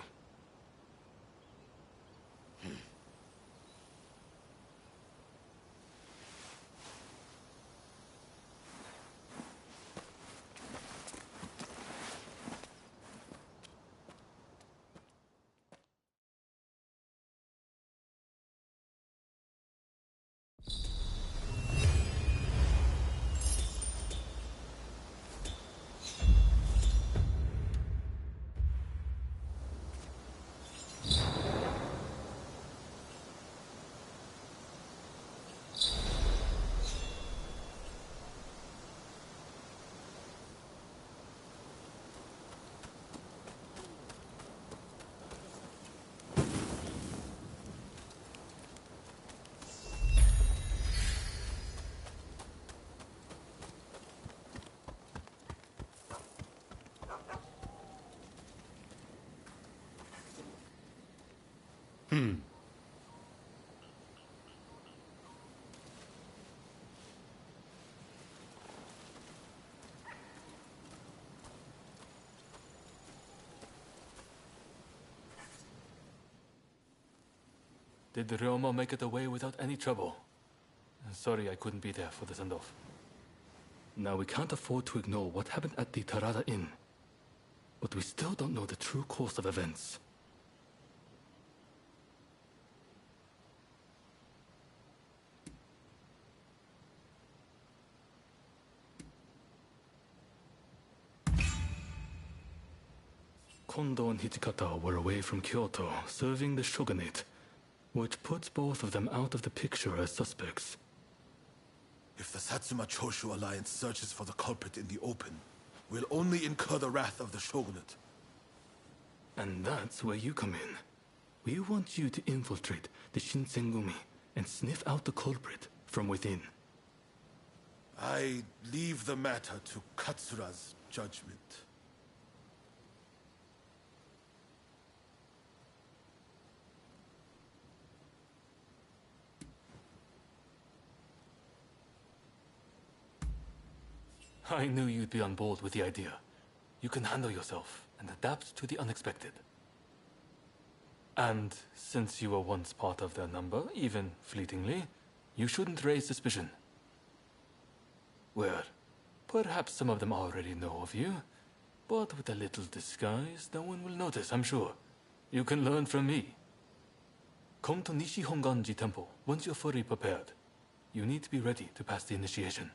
Did Ryoma make it away without any trouble? Sorry I couldn't be there for the send-off. Now we can't afford to ignore what happened at the Terada Inn. But we still don't know the true course of events. Kondo and Hijikata were away from Kyoto, serving the shogunate, which puts both of them out of the picture as suspects. If the Satsuma Choshu alliance searches for the culprit in the open, we'll only incur the wrath of the shogunate. And that's where you come in. We want you to infiltrate the Shinsengumi and sniff out the culprit from within. I leave the matter to Katsura's judgment. I knew you'd be on board with the idea. You can handle yourself and adapt to the unexpected. And since you were once part of their number, even fleetingly, you shouldn't raise suspicion. Well, perhaps some of them already know of you, but with a little disguise, no one will notice, I'm sure. You can learn from me. Come to Nishi Honganji Temple once you're fully prepared. You need to be ready to pass the initiation.